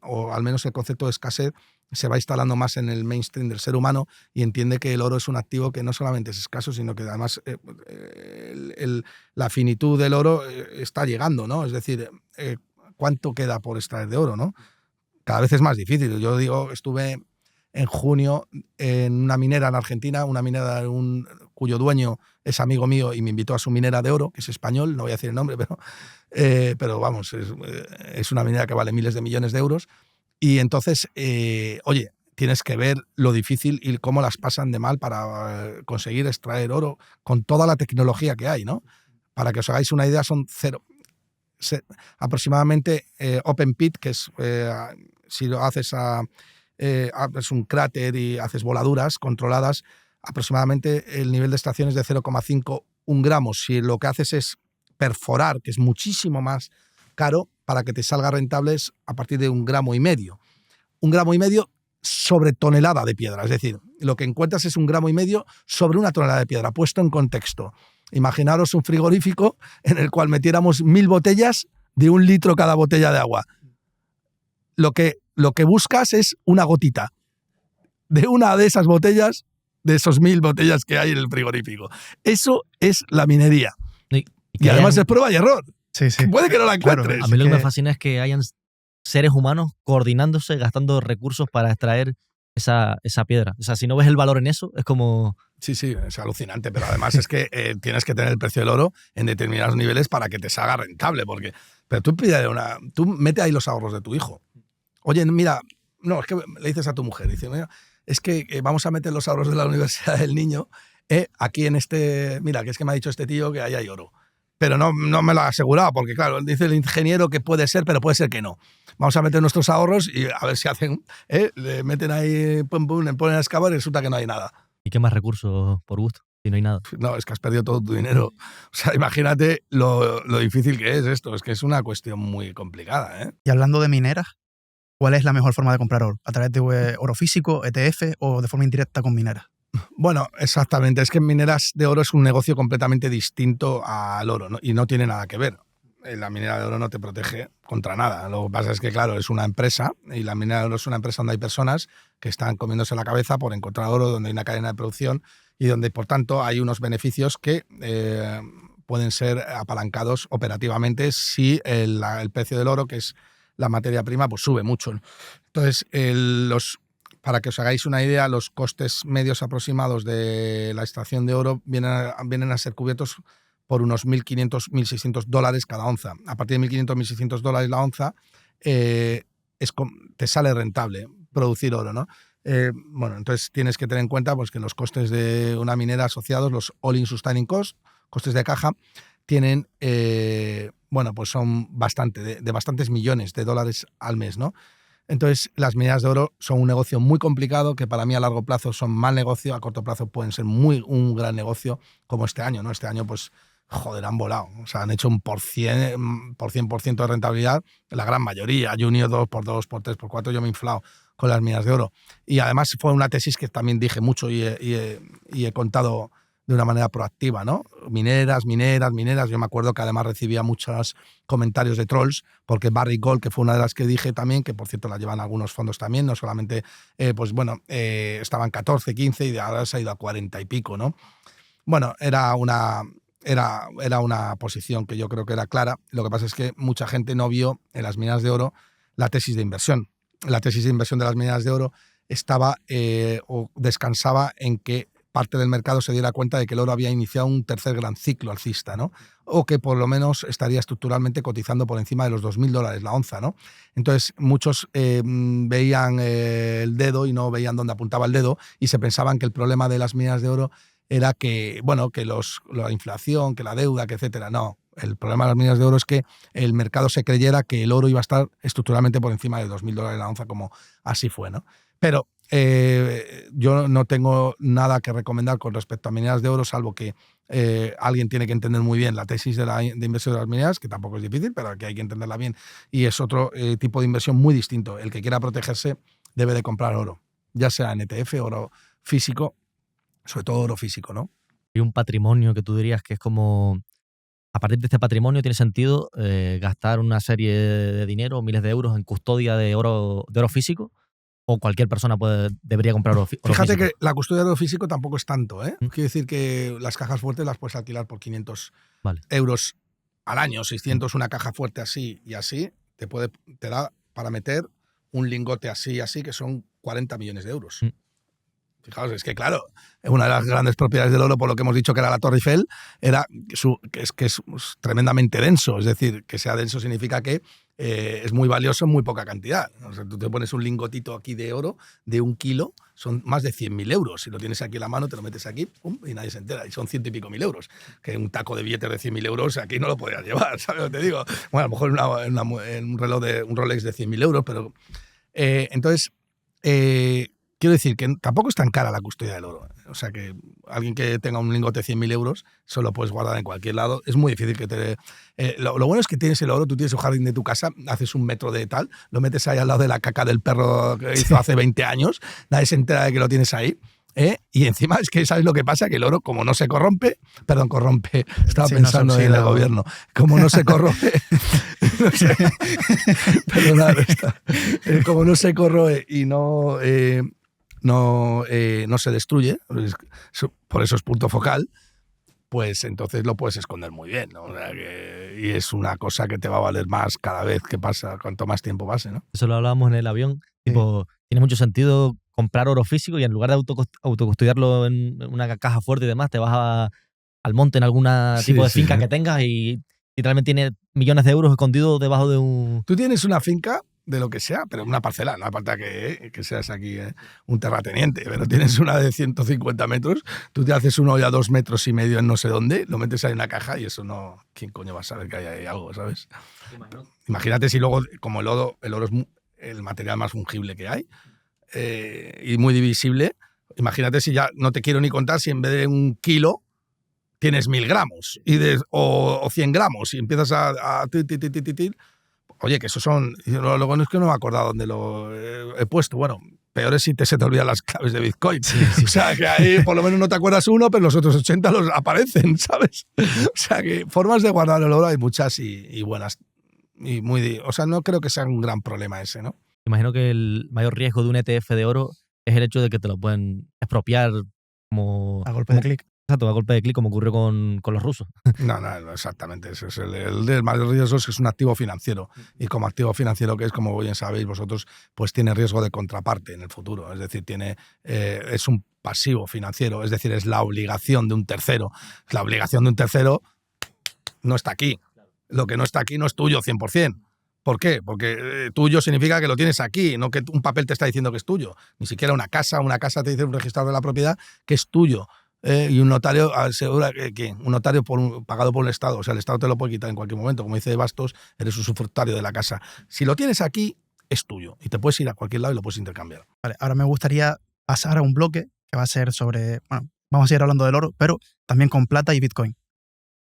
o al menos el concepto de escasez, se va instalando más en el mainstream del ser humano y entiende que el oro es un activo que no solamente es escaso, sino que además la finitud del oro está llegando, ¿no? Es decir, ¿cuánto queda por extraer de oro, no? Cada vez es más difícil. Yo digo, estuve en junio en una minera en Argentina, una minera cuyo dueño es amigo mío y me invitó a su minera de oro, que es español, no voy a decir el nombre, pero vamos, es una minera que vale miles de millones de euros. Y entonces, oye, tienes que ver lo difícil y cómo las pasan de mal para conseguir extraer oro con toda la tecnología que hay, ¿no? Para que os hagáis una idea, son aproximadamente open pit, que es si lo haces es un cráter y haces voladuras controladas, aproximadamente el nivel de extracción es de 0,51 gramos. Si lo que haces es perforar, que es muchísimo más caro, para que te salga rentable es a partir de 1,5 gramos. 1,5 gramos sobre tonelada de piedra. Es decir, lo que encuentras es 1,5 gramos sobre una tonelada de piedra. Puesto en contexto, imaginaros un frigorífico en el cual metiéramos 1000 botellas de 1 litro cada botella de agua. Lo que buscas es una gotita de una de esas botellas, de esos 1000 botellas que hay en el frigorífico. Eso es la minería. Y además es prueba y error. Sí, sí. Puede que no la encuentres. A mí lo que me fascina es que hayan seres humanos coordinándose, gastando recursos para extraer esa piedra. O sea, si no ves el valor en eso, es como... Sí, es alucinante, pero además es que tienes que tener el precio del oro en determinados niveles para que te salga rentable, pero tú mete ahí los ahorros de tu hijo. Oye, mira, no, es que le dices a tu mujer, dice, mira, es que vamos a meter los ahorros de la universidad del niño aquí en mira, que es que me ha dicho este tío que ahí hay oro. Pero no me lo ha asegurado, porque claro, dice el ingeniero que puede ser, pero puede ser que no. Vamos a meter nuestros ahorros y a ver si hacen, le meten ahí, pum, le ponen a excavar y resulta que no hay nada. ¿Y qué más recursos por gusto si no hay nada? No, es que has perdido todo tu dinero. O sea, imagínate lo difícil que es esto. Es que es una cuestión muy complicada, ¿eh? Y hablando de mineras, ¿cuál es la mejor forma de comprar oro? ¿A través de oro físico, ETF o de forma indirecta con mineras? Bueno, exactamente. Es que mineras de oro es un negocio completamente distinto al oro, ¿no? Y no tiene nada que ver. La minera de oro no te protege contra nada. Lo que pasa es que, claro, es una empresa y la minera de oro es una empresa donde hay personas que están comiéndose la cabeza por encontrar oro, donde hay una cadena de producción y donde, por tanto, hay unos beneficios que pueden ser apalancados operativamente si el precio del oro, que es la materia prima, pues sube mucho. Entonces, para que os hagáis una idea, los costes medios aproximados de la extracción de oro vienen a ser cubiertos por unos $1.500, $1.600 cada onza. A partir de $1.500, $1.600 la onza, te sale rentable producir oro, ¿no? Bueno, entonces tienes que tener en cuenta pues, que los costes de una minera asociados, los all-in sustaining costs, costes de caja, tienen, pues son de bastantes millones de dólares al mes, ¿no? Entonces, las mineras de oro son un negocio muy complicado que para mí a largo plazo son mal negocio, a corto plazo pueden ser un gran negocio como este año, ¿no? Este año, pues, joder, han volado. O sea, han hecho un por 100% de rentabilidad, la gran mayoría. Junior 2 por 2 por 3 por 4, yo me he inflado con las minas de oro. Y además fue una tesis que también dije mucho y he contado de una manera proactiva, ¿no? Mineras. Yo me acuerdo que además recibía muchos comentarios de trolls, porque Barrick Gold, que fue una de las que dije también, que por cierto la llevan algunos fondos también, no solamente, estaban 14, 15 y ahora se ha ido a 40 y pico, ¿no? Bueno, era una posición que yo creo que era clara. Lo que pasa es que mucha gente no vio en las minas de oro la tesis de inversión. La tesis de inversión de las minas de oro estaba o descansaba en que parte del mercado se diera cuenta de que el oro había iniciado un tercer gran ciclo alcista, ¿no? O que por lo menos estaría estructuralmente cotizando por encima de los $2.000 la onza, ¿no? Entonces muchos veían el dedo y no veían dónde apuntaba el dedo y se pensaban que el problema de las minas de oro era que la inflación, que la deuda, que etcétera. No, el problema de las minas de oro es que el mercado se creyera que el oro iba a estar estructuralmente por encima de $2.000 la onza, como así fue, ¿no? Pero yo no tengo nada que recomendar con respecto a mineras de oro, salvo que alguien tiene que entender muy bien la tesis de inversión de las mineras, que tampoco es difícil, pero que hay que entenderla bien. Y es otro tipo de inversión muy distinto. El que quiera protegerse debe de comprar oro, ya sea en ETF, oro físico, sobre todo oro físico, ¿no? Y un patrimonio que tú dirías que es como, a partir de este patrimonio tiene sentido gastar una serie de dinero, miles de euros en custodia de oro físico, o cualquier persona debería comprar oro Fíjate físico. que la custodia de oro físico tampoco es tanto, ¿eh? ¿Mm? Quiero decir que las cajas fuertes las puedes alquilar por 500 Vale. euros al año, 600 una caja fuerte así y así, te da para meter un lingote así y así, que son 40 millones de euros. Mm. Fijaos, es que claro, una de las grandes propiedades del oro, por lo que hemos dicho que era la Torre Eiffel, era que es tremendamente denso. Es decir, que sea denso significa que es muy valioso en muy poca cantidad. O sea, tú te pones un lingotito aquí de oro de 1 kilo, son más de 100.000 euros. Si lo tienes aquí en la mano, te lo metes aquí, pum, y nadie se entera. Y son 100 y pico mil euros. Que un taco de billetes de 100.000 euros aquí no lo podrías llevar, ¿sabes lo que te digo? Bueno, a lo mejor en un reloj un Rolex de 100.000 euros, pero... entonces... quiero decir que tampoco es tan cara la custodia del oro. O sea que alguien que tenga un lingote de 100.000 euros se lo puedes guardar en cualquier lado. Es muy difícil que te... lo bueno es que tienes el oro, tú tienes un jardín de tu casa, haces 1 metro de tal, lo metes ahí al lado de la caca del perro que hizo hace 20 años, nadie se entera de que lo tienes ahí. Y encima es que, ¿sabes lo que pasa? Que el oro, como no se corrompe, estaba pensando en el gobierno, como no se corrompe, no sé, perdonad, como no se corroe y no se destruye, por eso es punto focal, pues entonces lo puedes esconder muy bien, ¿no? O sea y es una cosa que te va a valer más cada vez que pasa, cuanto más tiempo pase, ¿no? Eso lo hablábamos en el avión. Tipo, tiene mucho sentido comprar oro físico y en lugar de autocustodiarlo en una caja fuerte y demás, te vas al monte en alguna tipo de finca que tengas y literalmente tiene millones de euros escondidos debajo de un... Tú tienes una finca de lo que sea, pero una parcela, no falta que seas aquí un terrateniente, pero tienes una de 150 metros, tú te haces uno ya 2,5 metros en no sé dónde, lo metes ahí en una caja y eso no... ¿Quién coño va a saber que hay ahí algo, sabes? Imagínate si luego, como el oro es el material más fungible que hay y muy divisible, imagínate si ya no te quiero ni contar si en vez de 1 kilo tienes 1.000 gramos o 100 gramos y empiezas a oye, que eso son... Luego no es que no me he acordado dónde lo he puesto. Bueno, peor es si se te olvidan las claves de Bitcoin. Sí. O sea, que ahí por lo menos no te acuerdas uno, pero los otros 80 los aparecen, ¿sabes? O sea, que formas de guardar el oro hay muchas y buenas. Y o sea, no creo que sea un gran problema ese, ¿no? Imagino que el mayor riesgo de un ETF de oro es el hecho de que te lo pueden expropiar como... A golpe de clic. Exacto, a golpe de clic, como ocurrió con los rusos. No, exactamente. Ese es el mayor riesgo, es que es un activo financiero. Y como activo financiero que es, como bien sabéis vosotros, pues tiene riesgo de contraparte en el futuro. Es decir, es un pasivo financiero, es decir, es la obligación de un tercero. La obligación de un tercero no está aquí. Lo que no está aquí no es tuyo 100%. ¿Por qué? Porque tuyo significa que lo tienes aquí, no que un papel te está diciendo que es tuyo. Ni siquiera una casa te dice un registrador de la propiedad que es tuyo. Y un notario asegura que un notario pagado por el Estado, o sea, el Estado te lo puede quitar en cualquier momento. Como dice Bastos, eres usufructuario de la casa. Si lo tienes aquí, es tuyo y te puedes ir a cualquier lado y lo puedes intercambiar. Vale, ahora me gustaría pasar a un bloque que va a ser sobre, bueno, vamos a ir hablando del oro, pero también con plata y Bitcoin.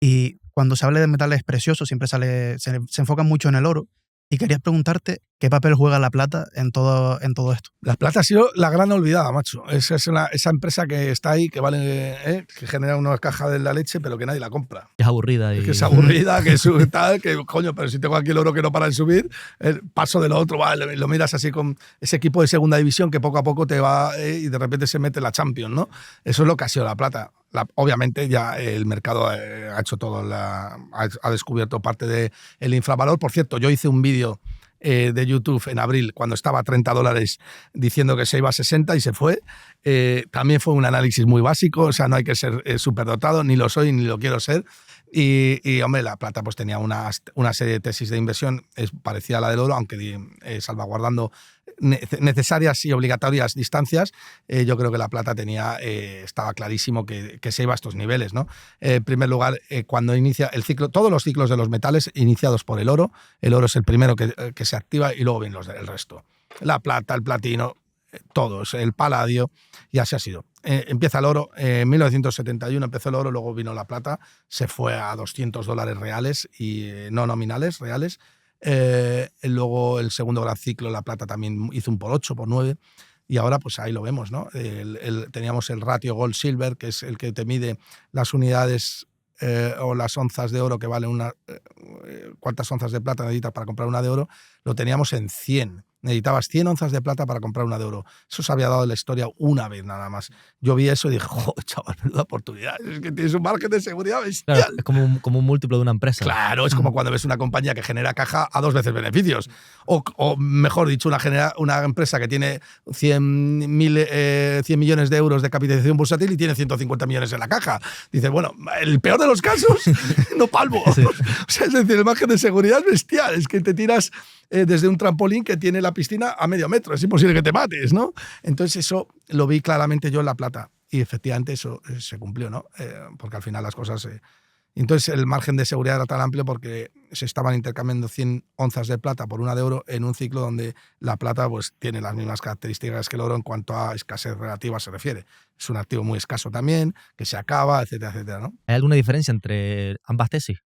Y cuando se hable de metales preciosos siempre se enfoca mucho en el oro. Y quería preguntarte qué papel juega la plata en todo esto. La plata ha sido la gran olvidada, macho. Esa empresa que está ahí, que vale, que genera una caja de la leche, pero que nadie la compra. Es aburrida. Es que es aburrida, que sube tal, que coño, pero si tengo aquí el oro que no para de subir, paso de lo otro, vale, lo miras así con ese equipo de segunda división que poco a poco te va y de repente se mete la Champions, ¿no? Eso es lo que ha sido la plata. Obviamente ya el mercado ha hecho todo, ha descubierto parte del infravalor. Por cierto, yo hice un vídeo de YouTube en abril cuando estaba a $30 diciendo que se iba a 60 y se fue. También fue un análisis muy básico, o sea, no hay que ser superdotado, ni lo soy ni lo quiero ser. Y hombre, la plata pues tenía una serie de tesis de inversión parecida a la del oro, aunque salvaguardando necesarias y obligatorias distancias. Yo creo que la plata estaba clarísimo que se iba a estos niveles, ¿no? En primer lugar, cuando inicia el ciclo, todos los ciclos de los metales iniciados por el oro es el primero que se activa y luego vienen el resto. La plata, el platino, todos, el paladio, y así ha sido. Empieza el oro, en 1971 empezó el oro, luego vino la plata, se fue a $200 reales y no nominales, reales. Luego el segundo gran ciclo, la plata también hizo un por 8, por 9. Y ahora pues ahí lo vemos, ¿no? Teníamos el ratio gold-silver, que es el que te mide las unidades o las onzas de oro que valen cuántas onzas de plata necesitas para comprar una de oro, lo teníamos en 100. Necesitabas 100 onzas de plata para comprar una de oro. Eso se había dado en la historia una vez nada más. Yo vi eso y dije, joder, chaval, menuda oportunidad. Es que tienes un margen de seguridad bestial. Claro, es como un múltiplo de una empresa. Claro, es como cuando ves una compañía que genera caja a 2 veces beneficios. O mejor dicho, una empresa que tiene 100 millones de euros de capitalización bursátil y tiene 150 millones en la caja. Dices, bueno, el peor de los casos, no palmo. Sí. O sea, es decir, el margen de seguridad es bestial. Es que te tiras desde un trampolín que tiene la piscina a medio metro. Es imposible que te mates, ¿no? Entonces eso lo vi claramente yo en La Plata. Y efectivamente eso se cumplió, ¿no? Porque al final las cosas... Entonces el margen de seguridad era tan amplio porque se estaban intercambiando 100 onzas de plata por una de oro en un ciclo donde la plata pues, tiene las mismas características que el oro en cuanto a escasez relativa se refiere. Es un activo muy escaso también, que se acaba, etcétera, etcétera, ¿no? ¿Hay alguna diferencia entre ambas tesis?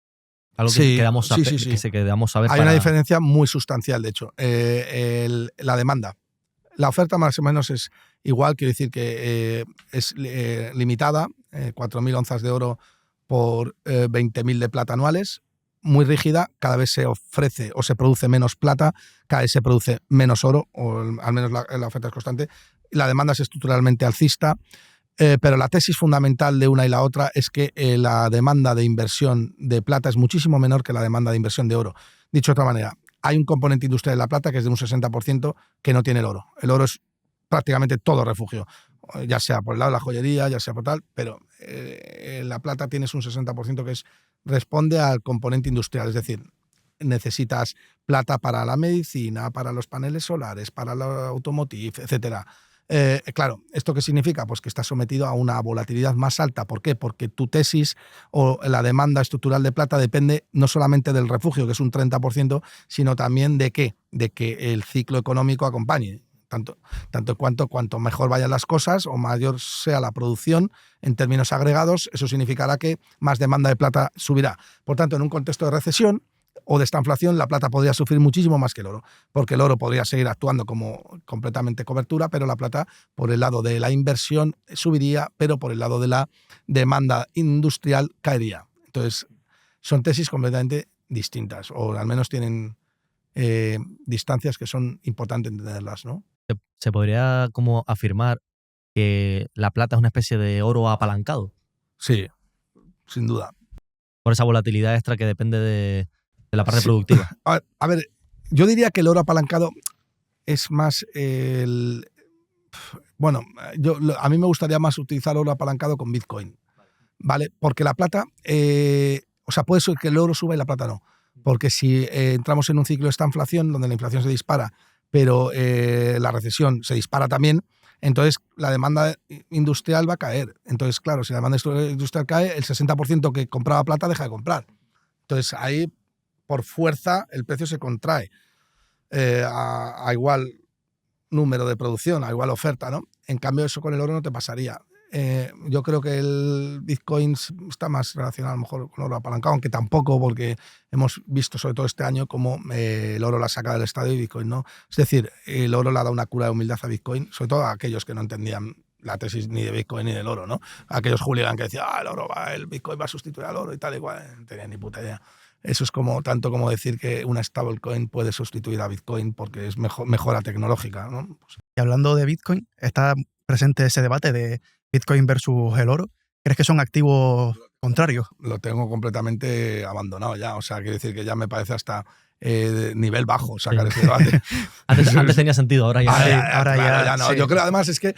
Algo que Sí, quedamos sí. quedamos a ver. Hay una diferencia muy sustancial, de hecho. La demanda. La oferta más o menos es igual, quiero decir que es limitada, 4.000 onzas de oro por 20.000 de plata anuales, muy rígida, cada vez se ofrece o se produce menos plata, cada vez se produce menos oro, o al menos la oferta es constante. La demanda es estructuralmente alcista, pero la tesis fundamental de una y la otra es que la demanda de inversión de plata es muchísimo menor que la demanda de inversión de oro. Dicho de otra manera, hay un componente industrial de la plata que es de un 60% que no tiene el oro. El oro es prácticamente todo refugio, ya sea por el lado de la joyería, ya sea por tal, pero la plata tienes un 60% que responde al componente industrial, es decir, necesitas plata para la medicina, para los paneles solares, para la automotive, etcétera. Claro, ¿esto qué significa? Pues que está sometido a una volatilidad más alta. ¿Por qué? Porque tu tesis o la demanda estructural de plata depende no solamente del refugio, que es un 30%, sino también de ¿qué? De que el ciclo económico acompañe. Tanto cuanto mejor vayan las cosas o mayor sea la producción en términos agregados, eso significará que más demanda de plata subirá. Por tanto, en un contexto de recesión o de esta inflación, la plata podría sufrir muchísimo más que el oro, porque el oro podría seguir actuando como completamente cobertura, pero la plata, por el lado de la inversión, subiría, pero por el lado de la demanda industrial caería. Entonces, son tesis completamente distintas, o al menos tienen distancias que son importantes entenderlas, ¿no? Se podría como afirmar que la plata es una especie de oro apalancado. Sí, sin duda. Por esa volatilidad extra que depende de la parte productiva. A ver, yo diría que el oro apalancado es más bueno, a mí me gustaría más utilizar oro apalancado con Bitcoin, ¿vale? Porque la plata, o sea, puede ser que el oro suba y la plata no. Porque si entramos en un ciclo de esta inflación, donde la inflación se dispara, pero la recesión se dispara también, entonces la demanda industrial va a caer. Entonces, claro, si la demanda industrial cae, el 60% que compraba plata deja de comprar. Entonces, ahí, por fuerza, el precio se contrae a igual número de producción, a igual oferta, ¿no? En cambio, eso con el oro no te pasaría. Yo creo que el Bitcoin está más relacionado a lo mejor con oro apalancado, aunque tampoco, porque hemos visto sobre todo este año cómo el oro la saca del estadio y Bitcoin no. Es decir, el oro le ha dado una cura de humildad a Bitcoin, sobre todo a aquellos que no entendían la tesis ni de Bitcoin ni del oro, ¿no? Aquellos hooligan que decían, el Bitcoin va a sustituir al oro y tal y cual, no tenían ni puta idea. Eso es tanto como decir que una stablecoin puede sustituir a Bitcoin porque es mejora tecnológica, ¿no? Pues, y hablando de Bitcoin, está presente ese debate de Bitcoin versus el oro. ¿Crees que son activos contrarios? Lo tengo completamente abandonado ya. O sea, quiere decir que ya me parece hasta nivel bajo sacar ese debate. antes tenía sentido, ahora ya. Ahora ya no. Sí. Yo creo además es que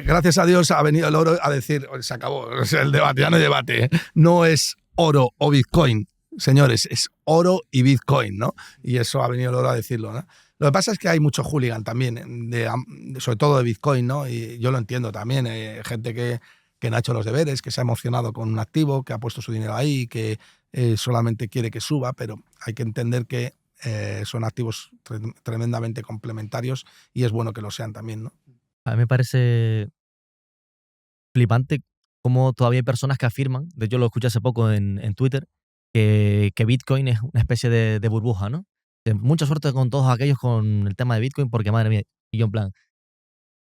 gracias a Dios ha venido el oro a decir, se acabó, o sea, el debate, ya no hay debate. No es oro o Bitcoin, señores, es oro y Bitcoin, ¿no? Y eso ha venido el oro a decirlo, ¿no? Lo que pasa es que hay mucho hooligan también, sobre todo de Bitcoin, ¿no? Y yo lo entiendo también, gente que no ha hecho los deberes, que se ha emocionado con un activo, que ha puesto su dinero ahí, que solamente quiere que suba, pero hay que entender que son activos tremendamente complementarios y es bueno que lo sean también, ¿no? A mí me parece flipante cómo todavía hay personas que afirman, de hecho lo escuché hace poco en Twitter, que Bitcoin es una especie de burbuja, ¿no? Mucha suerte con todos aquellos con el tema de Bitcoin porque, madre mía, y yo en plan,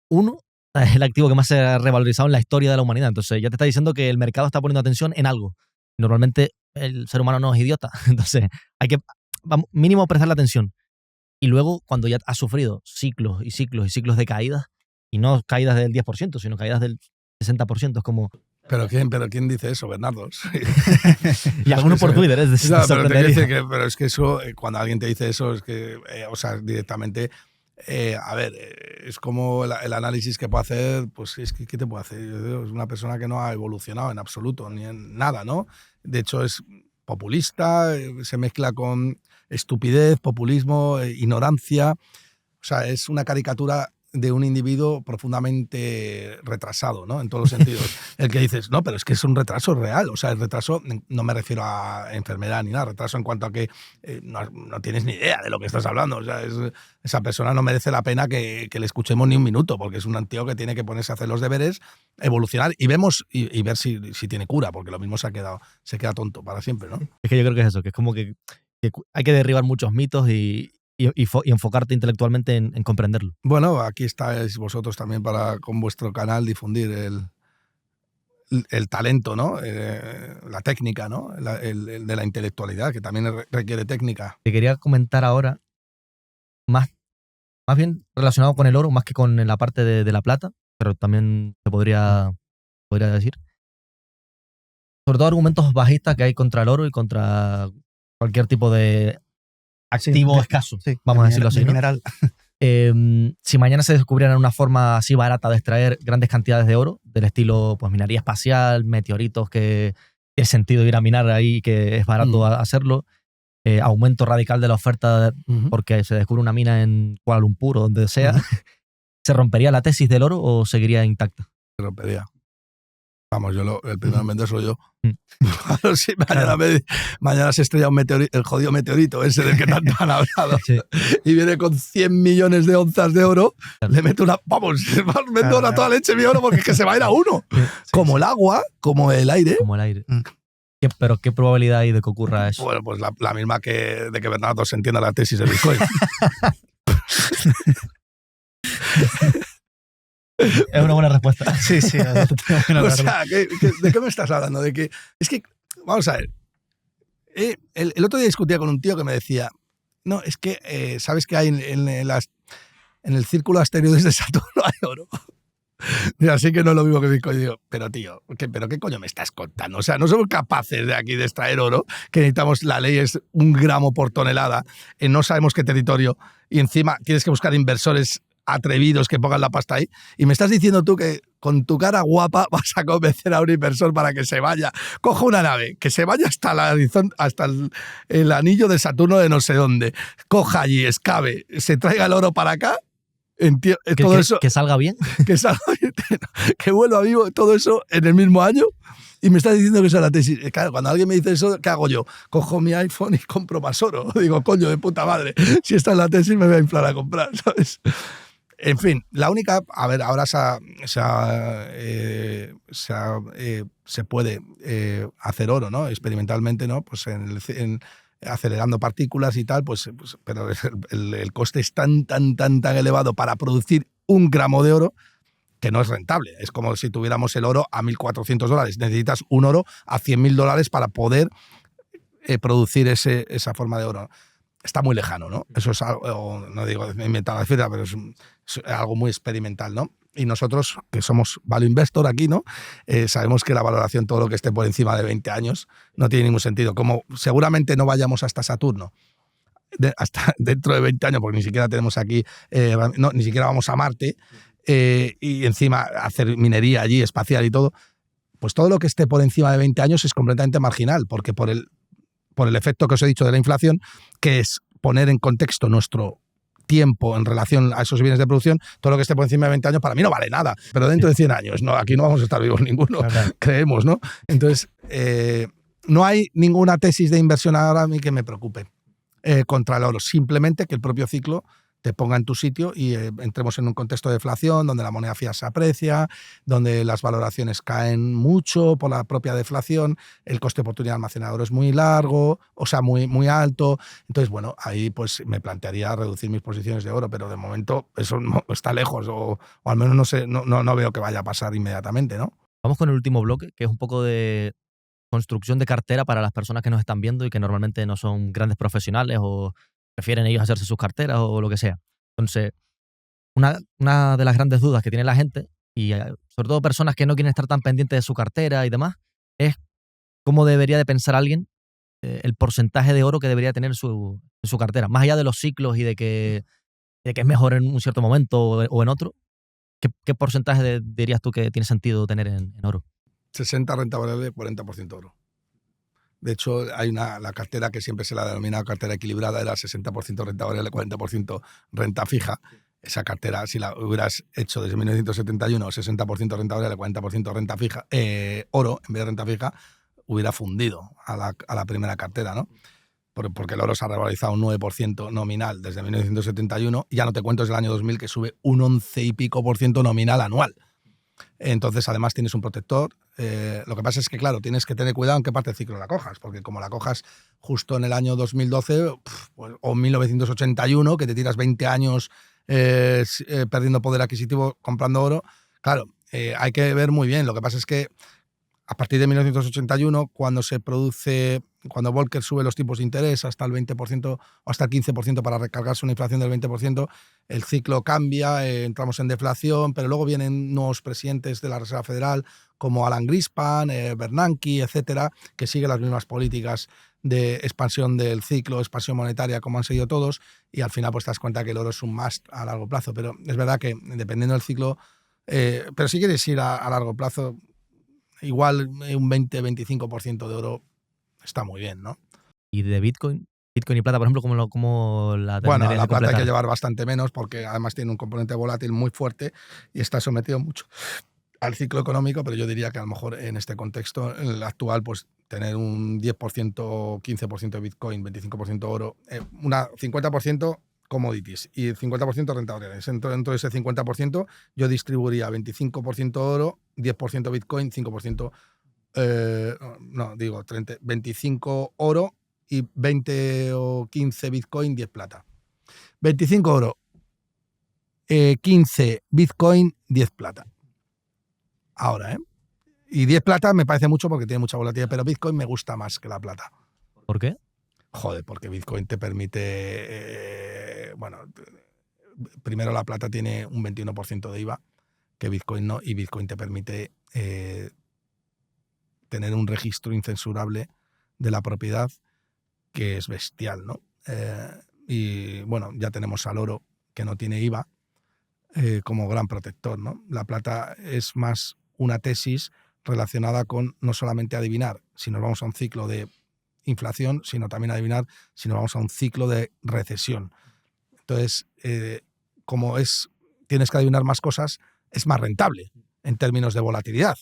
uno, es el activo que más se ha revalorizado en la historia de la humanidad. Entonces ya te está diciendo que el mercado está poniendo atención en algo. Normalmente el ser humano no es idiota. Entonces hay que mínimo prestarle atención. Y luego, cuando ya has sufrido ciclos y ciclos y ciclos de caídas, y no caídas del 10%, sino caídas del 60%, es como... ¿Pero quién dice eso, Bernardo? Y algunos por Twitter, es no, pero es que eso, cuando alguien te dice eso, es que, o sea, directamente, a ver, es como el análisis que puede hacer, pues es que, ¿qué te puede hacer? Es una persona que no ha evolucionado en absoluto, ni en nada, ¿no? De hecho, es populista, se mezcla con estupidez, populismo, ignorancia. O sea, es una caricatura de un individuo profundamente retrasado, ¿no? En todos los sentidos. El que dices, no, pero es que es un retraso real. O sea, el retraso, no me refiero a enfermedad ni nada, retraso en cuanto a que no tienes ni idea de lo que estás hablando. O sea, esa persona no merece la pena que le escuchemos ni un minuto, porque es un tío que tiene que ponerse a hacer los deberes, evolucionar y ver si tiene cura, porque lo mismo se queda tonto para siempre, ¿no? Es que yo creo que es eso, que es como que hay que derribar muchos mitos y enfocarte intelectualmente en comprenderlo. Bueno, aquí estáis vosotros también para, con vuestro canal, difundir el talento, ¿no? La técnica, ¿no? El de la intelectualidad, que también requiere técnica. Te quería comentar ahora, más bien relacionado con el oro, más que con la parte de la plata, pero también se podría decir. Sobre todo argumentos bajistas que hay contra el oro y contra cualquier tipo de activo escaso, vamos a decirlo así, ¿no? Mineral. Si mañana se descubriera una forma así barata de extraer grandes cantidades de oro, del estilo pues minería espacial, meteoritos, que tiene sentido ir a minar ahí, que es barato hacerlo, aumento radical de la oferta porque se descubre una mina en Kuala Lumpur o donde sea, ¿se rompería la tesis del oro o seguiría intacta? Se rompería. Vamos, el primer mente soy yo. Claro, sí, mañana se estrella el jodido meteorito ese del que tanto han hablado. Sí. Y viene con 100 millones de onzas de oro, le meto una... Vamos, meto a toda leche mi oro porque es que se va a ir a uno. Como el agua, como el aire. Como el aire. ¿Pero qué probabilidad hay de que ocurra eso? Bueno, pues la misma de que Bernardo se entienda la tesis de Bitcoin. Es una buena respuesta. Sí. O sea, ¿de qué me estás hablando? De que, es que, vamos a ver, el otro día discutía con un tío que me decía, no, es que, ¿sabes que hay en el círculo de asteroides de Saturno hay oro? Y así que no es lo mismo que Bitcoin. Digo, pero tío, ¿pero qué coño me estás contando? O sea, no somos capaces de aquí de extraer oro, que necesitamos, la ley es 1 gramo por tonelada, no sabemos qué territorio, y encima tienes que buscar inversores atrevidos que pongan la pasta ahí, y me estás diciendo tú que con tu cara guapa vas a convencer a un inversor para que se vaya, coja una nave, que se vaya hasta el anillo de Saturno de no sé dónde, coja allí, excave, se traiga el oro para acá, que salga bien, que vuelva vivo, todo eso en el mismo año. Y me estás diciendo que esa es la tesis. Claro, cuando alguien me dice eso, ¿qué hago yo? Cojo mi iPhone y compro más oro. Digo, coño, de puta madre, si esta es la tesis me voy a inflar a comprar, ¿sabes? En fin, la única... A ver, ahora se puede hacer oro, ¿no? Experimentalmente, ¿no? Pues acelerando partículas y tal, pues pero el coste es tan elevado para producir 1 gramo de oro que no es rentable. Es como si tuviéramos el oro a $1.400. Necesitas un oro a $100.000 para poder producir esa forma de oro. Está muy lejano, ¿no? Eso es algo, no digo inventar la cifra, pero es algo muy experimental, ¿no? Y nosotros, que somos value investor aquí, ¿no? Sabemos que la valoración, todo lo que esté por encima de 20 años, no tiene ningún sentido. Como seguramente no vayamos hasta Saturno, hasta dentro de 20 años, porque ni siquiera tenemos aquí, ni siquiera vamos a Marte, y encima hacer minería allí, espacial y todo, pues todo lo que esté por encima de 20 años es completamente marginal, porque por el efecto que os he dicho de la inflación, que es poner en contexto nuestro tiempo en relación a esos bienes de producción, todo lo que esté por encima de 20 años para mí no vale nada, pero dentro de 100 años, no, aquí no vamos a estar vivos ninguno, creemos, ¿no? Entonces, no hay ninguna tesis de inversión ahora a mí que me preocupe contra el oro, simplemente que el propio ciclo te ponga en tu sitio y entremos en un contexto de deflación donde la moneda fiat se aprecia, donde las valoraciones caen mucho por la propia deflación, el coste de oportunidad de almacenar oro es muy largo, o sea, muy, muy alto. Entonces, bueno, ahí pues me plantearía reducir mis posiciones de oro, pero de momento eso no está lejos, o al menos no sé, no veo que vaya a pasar inmediatamente, ¿no? Vamos con el último bloque, que es un poco de construcción de cartera para las personas que nos están viendo y que normalmente no son grandes profesionales o prefieren ellos hacerse sus carteras o lo que sea. Entonces, una de las grandes dudas que tiene la gente, y sobre todo personas que no quieren estar tan pendientes de su cartera y demás, es cómo debería de pensar alguien el porcentaje de oro que debería tener en su cartera. Más allá de los ciclos y de que es mejor en un cierto momento o en otro, ¿qué porcentaje dirías tú que tiene sentido tener en oro? 60 renta variable, 40% oro. De hecho, hay la cartera que siempre se la ha denominado cartera equilibrada, era 60% renta variable, 40% renta fija. Esa cartera, si la hubieras hecho desde 1971, 60% renta variable, 40% renta fija, oro en vez de renta fija, hubiera fundido a la primera cartera, ¿no? Porque el oro se ha revalorizado un 9% nominal desde 1971, y ya no te cuento desde el año 2000 que sube un 11 y pico % nominal anual. Entonces, además, tienes un protector. Lo que pasa es que, claro, tienes que tener cuidado en qué parte del ciclo la cojas, porque como la cojas justo en el año 2012 o 1981, que te tiras 20 años perdiendo poder adquisitivo comprando oro, claro, hay que ver muy bien. Lo que pasa es que a partir de 1981, cuando Volcker sube los tipos de interés hasta el 20% o hasta el 15% para recargarse una inflación del 20%, el ciclo cambia, entramos en deflación, pero luego vienen nuevos presidentes de la Reserva Federal como Alan Greenspan, Bernanke, etcétera, que siguen las mismas políticas de expansión del ciclo, expansión monetaria, como han seguido todos, y al final pues te das cuenta que el oro es un must a largo plazo. Pero es verdad que dependiendo del ciclo, pero si quieres ir a largo plazo, igual un 20-25% de oro está muy bien, ¿no? Y de Bitcoin y plata, por ejemplo, ¿cómo la Bueno, terminarías la de plata hay completar? que llevar bastante menos porque además tiene un componente volátil muy fuerte y está sometido mucho al ciclo económico, pero yo diría que a lo mejor en este contexto, en el actual, pues tener un 10%, 15% de Bitcoin, 25% oro, 50% commodities y 50% rentables. Dentro de ese 50% yo distribuiría 25% oro, 10% Bitcoin, 5%, 25 oro y 20 o 15 Bitcoin, 10 plata. 25 oro, 15 Bitcoin, 10 plata. Ahora, ¿eh? Y 10 plata me parece mucho porque tiene mucha volatilidad, pero Bitcoin me gusta más que la plata. ¿Por qué? Joder, porque Bitcoin te permite... primero la plata tiene un 21% de IVA, que Bitcoin no, y Bitcoin te permite tener un registro incensurable de la propiedad que es bestial, ¿no? Y bueno, ya tenemos al oro, que no tiene IVA, como gran protector, ¿no? La plata es más una tesis relacionada con no solamente adivinar si nos vamos a un ciclo de inflación, sino también adivinar si nos vamos a un ciclo de recesión. Entonces, tienes que adivinar más cosas, es más rentable en términos de volatilidad.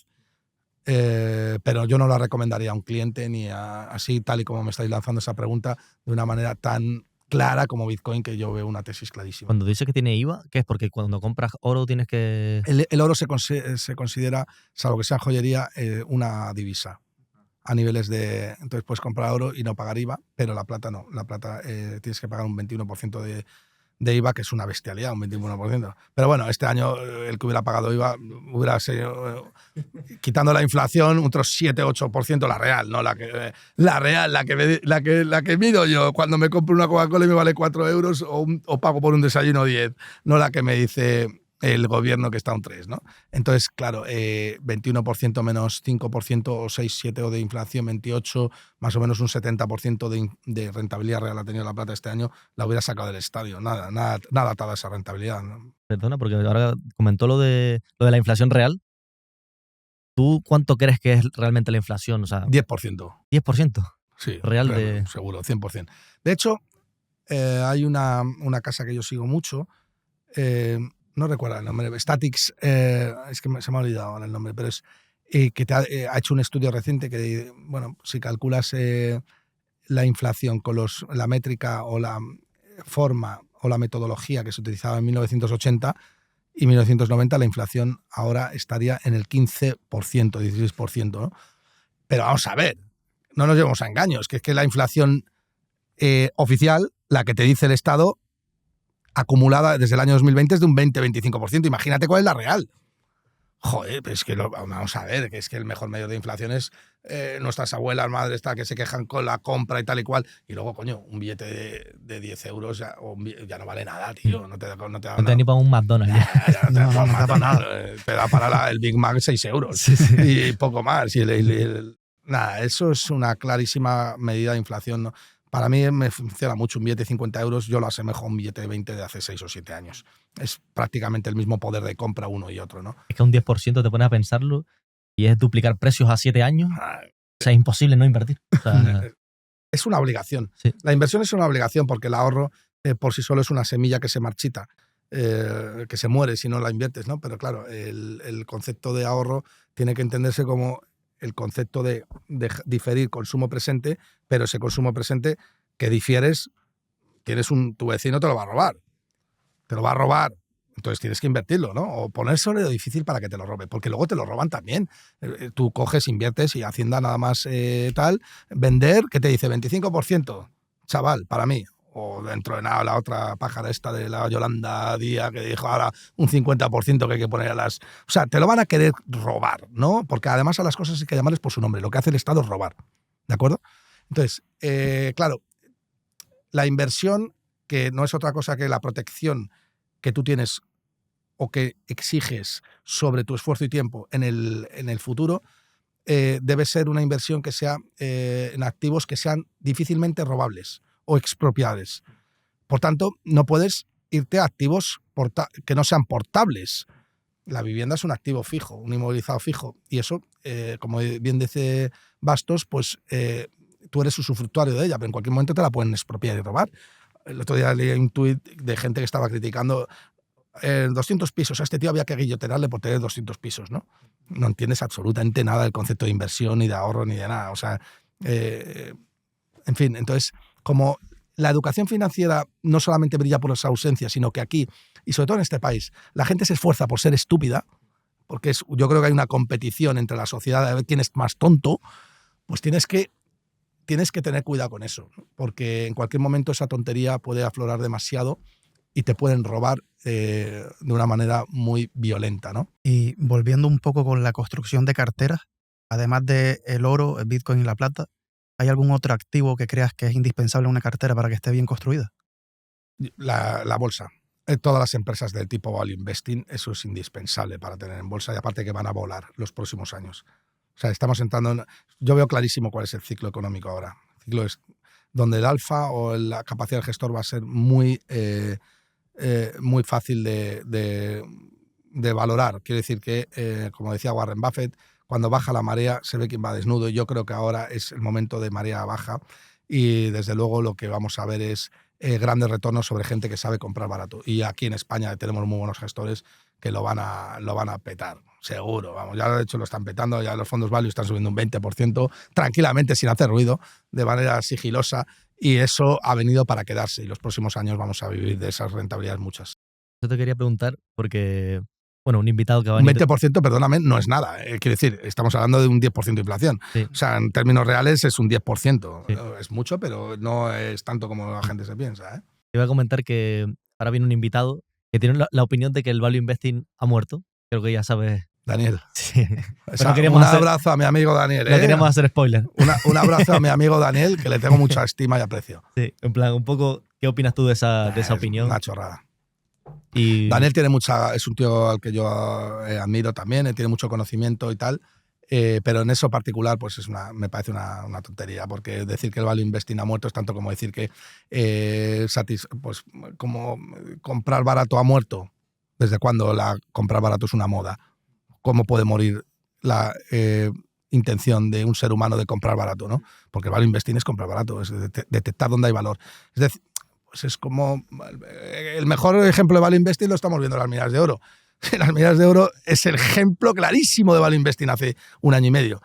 Pero yo no la recomendaría a un cliente ni así, tal y como me estáis lanzando esa pregunta, de una manera tan clara como Bitcoin, que yo veo una tesis clarísima. Cuando dices que tiene IVA, ¿qué es? Porque cuando compras oro tienes que... El oro se considera, salvo que sea joyería, una divisa a niveles de... Entonces puedes comprar oro y no pagar IVA, pero la plata no. La plata tienes que pagar un 21% de IVA, que es una bestialidad, un 21%. Pero bueno, este año el que hubiera pagado IVA hubiera sido, quitando la inflación, otros 7-8%, la real, ¿no? La que mido yo cuando me compro una Coca-Cola y me vale 4 euros o pago por un desayuno 10, no la que me dice el gobierno que está un 3, ¿no? Entonces, claro, 21% menos 5% o 6-7 o de inflación, 28, más o menos un 70% de rentabilidad real ha tenido la plata este año, la hubiera sacado del estadio. Nada atada a esa rentabilidad, ¿no? Perdona, porque ahora comentó lo de la inflación real. ¿Tú cuánto crees que es realmente la inflación? O sea, 10%. 10% Sí, real de... seguro, 100%. De hecho, hay una casa que yo sigo mucho, no recuerdo el nombre, Statics, es que se me ha olvidado ahora el nombre, pero es que ha hecho un estudio reciente que, bueno, si calculas la inflación con la métrica o la forma o la metodología que se utilizaba en 1980 y 1990, la inflación ahora estaría en el 15%, 16%, ¿no? Pero vamos a ver, no nos llevemos a engaños, que es que la inflación oficial, la que te dice el Estado, acumulada desde el año 2020 es de un 20-25%. Imagínate cuál es la real. Joder, pues es que vamos a ver, que es que el mejor medio de inflación es nuestras abuelas, madres, tal, que se quejan con la compra y tal y cual. Y luego, coño, un billete de 10 euros ya no vale nada, tío. No te da no te da ni para un McDonald's. Ya no te da para nada. Te da para el Big Mac 6 euros. Sí. Y poco más. Nada, eso es una clarísima medida de inflación, ¿no? Para mí me funciona mucho. Un billete de 50 euros yo lo asemejo a un billete de 20 de hace 6 o 7 años. Es prácticamente el mismo poder de compra uno y otro, ¿no? Es que un 10% te pones a pensarlo y es duplicar precios a 7 años. O sea, es imposible no invertir. O sea, es una obligación. Sí. La inversión es una obligación porque el ahorro por sí solo es una semilla que se marchita, que se muere si no la inviertes, ¿no? Pero claro, el concepto de ahorro tiene que entenderse como el concepto de diferir consumo presente, pero ese consumo presente que difieres, tu vecino te lo va a robar. Te lo va a robar. Entonces tienes que invertirlo, ¿no? O ponérselo lo difícil para que te lo robe, porque luego te lo roban también. Tú coges, inviertes y Hacienda nada más tal. Vender, ¿qué te dice? 25%, chaval, para mí. O dentro de nada la otra pájara esta de la Yolanda Díaz que dijo ahora un 50% que hay que poner a las... O sea, te lo van a querer robar, ¿no? Porque además a las cosas hay que llamarles por su nombre. Lo que hace el Estado es robar, ¿de acuerdo? Entonces, claro, la inversión, que no es otra cosa que la protección que tú tienes o que exiges sobre tu esfuerzo y tiempo en el futuro, debe ser una inversión que sea en activos que sean difícilmente robables o expropiables. Por tanto, no puedes irte a activos que no sean portables. La vivienda es un activo fijo, un inmovilizado fijo, y eso, como bien dice Bastos, pues tú eres usufructuario de ella, pero en cualquier momento te la pueden expropiar y robar. El otro día leí un tuit de gente que estaba criticando 200 pisos. A este tío había que guillotinarle por tener 200 pisos, ¿no? No entiendes absolutamente nada del concepto de inversión, ni de ahorro, ni de nada. O sea, en fin, entonces, como la educación financiera no solamente brilla por las ausencias, sino que aquí, y sobre todo en este país, la gente se esfuerza por ser estúpida, porque yo creo que hay una competición entre la sociedad de ver quién es más tonto, pues tienes que tener cuidado con eso, ¿no? Porque en cualquier momento esa tontería puede aflorar demasiado y te pueden robar de una manera muy violenta, ¿no? Y volviendo un poco con la construcción de carteras, además del oro, el Bitcoin y la plata, ¿hay algún otro activo que creas que es indispensable en una cartera para que esté bien construida? La bolsa. Todas las empresas del tipo value investing, eso es indispensable para tener en bolsa, y aparte que van a volar los próximos años. O sea, estamos entrando en... Yo veo clarísimo cuál es el ciclo económico ahora. El ciclo es donde el alfa o la capacidad del gestor va a ser muy fácil de valorar. Quiere decir que, como decía Warren Buffett, cuando baja la marea se ve quién va desnudo. Yo creo que ahora es el momento de marea baja y desde luego lo que vamos a ver es grandes retornos sobre gente que sabe comprar barato. Y aquí en España tenemos muy buenos gestores que lo van a petar, seguro. Vamos, ya de hecho lo están petando, ya los fondos value están subiendo un 20% tranquilamente, sin hacer ruido, de manera sigilosa, y eso ha venido para quedarse y los próximos años vamos a vivir de esas rentabilidades muchas. Yo te quería preguntar porque, bueno, un invitado que va a venir... Un 20%, perdóname, no es nada. Quiero decir, estamos hablando de un 10% de inflación. Sí. O sea, en términos reales es un 10%. Sí. Es mucho, pero no es tanto como la gente se piensa, ¿eh? Te iba a comentar que ahora viene un invitado que tiene la opinión de que el value investing ha muerto. Creo que ya sabes. Daniel. Sí. Un abrazo a mi amigo Daniel. No queríamos hacer spoiler. Un abrazo a mi amigo Daniel, que le tengo mucha estima y aprecio. Sí, en plan, un poco, ¿qué opinas tú de esa opinión? Una chorrada. Y... Daniel es un tío al que yo admiro también, tiene mucho conocimiento y tal, pero en eso particular pues me parece una tontería, porque decir que el value investing ha muerto es tanto como decir que pues como comprar barato ha muerto. ¿Desde cuándo comprar barato es una moda? ¿Cómo puede morir la intención de un ser humano de comprar barato, ¿no? Porque el value investing es comprar barato, es detectar dónde hay valor. Es decir, pues es como el mejor ejemplo de value investing lo estamos viendo en las minas de oro. Las minas de oro es el ejemplo clarísimo de value investing hace un año y medio.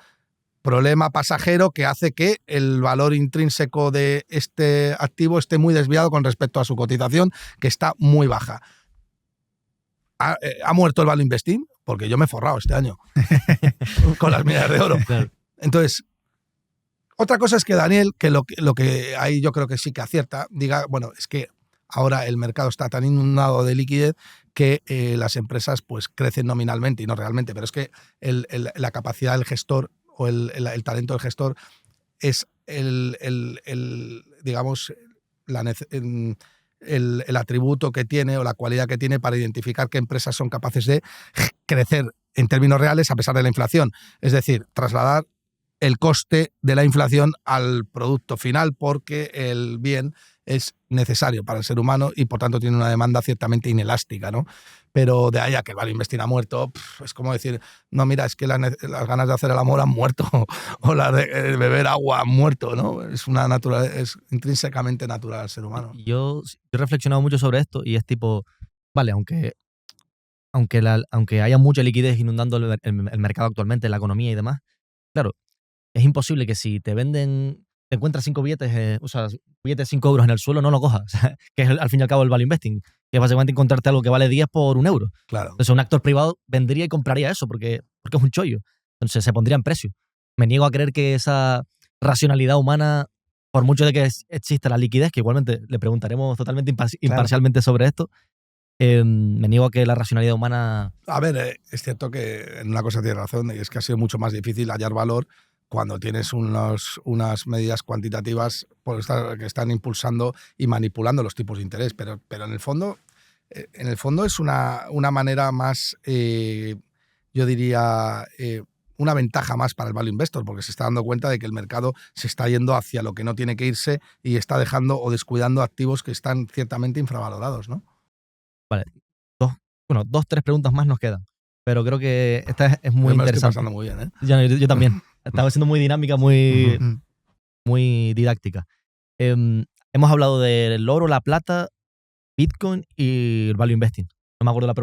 problema pasajero que hace que el valor intrínseco de este activo esté muy desviado con respecto a su cotización, que está muy baja. ¿Ha muerto el value investing? Porque yo me he forrado este año con las minas de oro. Claro. Entonces, otra cosa es que Daniel, que lo que ahí yo creo que sí que acierta, diga, bueno, es que ahora el mercado está tan inundado de liquidez que las empresas pues crecen nominalmente y no realmente, pero es que la capacidad del gestor o el talento del gestor es digamos, el atributo que tiene o la cualidad que tiene para identificar qué empresas son capaces de crecer en términos reales a pesar de la inflación. Es decir, trasladar el coste de la inflación al producto final porque el bien es necesario para el ser humano y por tanto tiene una demanda ciertamente inelástica, ¿no? Pero de ahí a que el value investing ha muerto, es como decir, no, mira, es que las ganas de hacer el amor han muerto o las de beber agua han muerto, ¿no? Es intrínsecamente natural al ser humano. Yo he reflexionado mucho sobre esto y es tipo, vale, aunque haya mucha liquidez inundando el mercado actualmente, la economía y demás, claro, es imposible que si te encuentras 5 billetes, billetes de 5 euros en el suelo, no lo cojas. Que es al fin y al cabo el value investing, que es básicamente encontrarte algo que vale 10 por 1 euro. Claro. Entonces un actor privado vendría y compraría eso porque es un chollo. Entonces se pondría en precio. Me niego a creer que esa racionalidad humana, por mucho de que exista la liquidez, que igualmente le preguntaremos totalmente imparcialmente sobre esto, me niego a que la racionalidad humana... A ver, es cierto que en una cosa tiene razón, y es que ha sido mucho más difícil hallar valor cuando tienes unas medidas cuantitativas que están impulsando y manipulando los tipos de interés. Pero en el fondo es una manera más, yo diría, una ventaja más para el value investor, porque se está dando cuenta de que el mercado se está yendo hacia lo que no tiene que irse y está dejando o descuidando activos que están ciertamente infravalorados, ¿no? Vale, 2-3 preguntas más nos quedan. Pero creo que esta es muy Yo me lo interesante. estoy pasando muy bien, ¿eh? Yo también. Estaba siendo muy dinámica, muy didáctica. Hemos hablado del oro, la plata, Bitcoin y el value investing. No me acuerdo la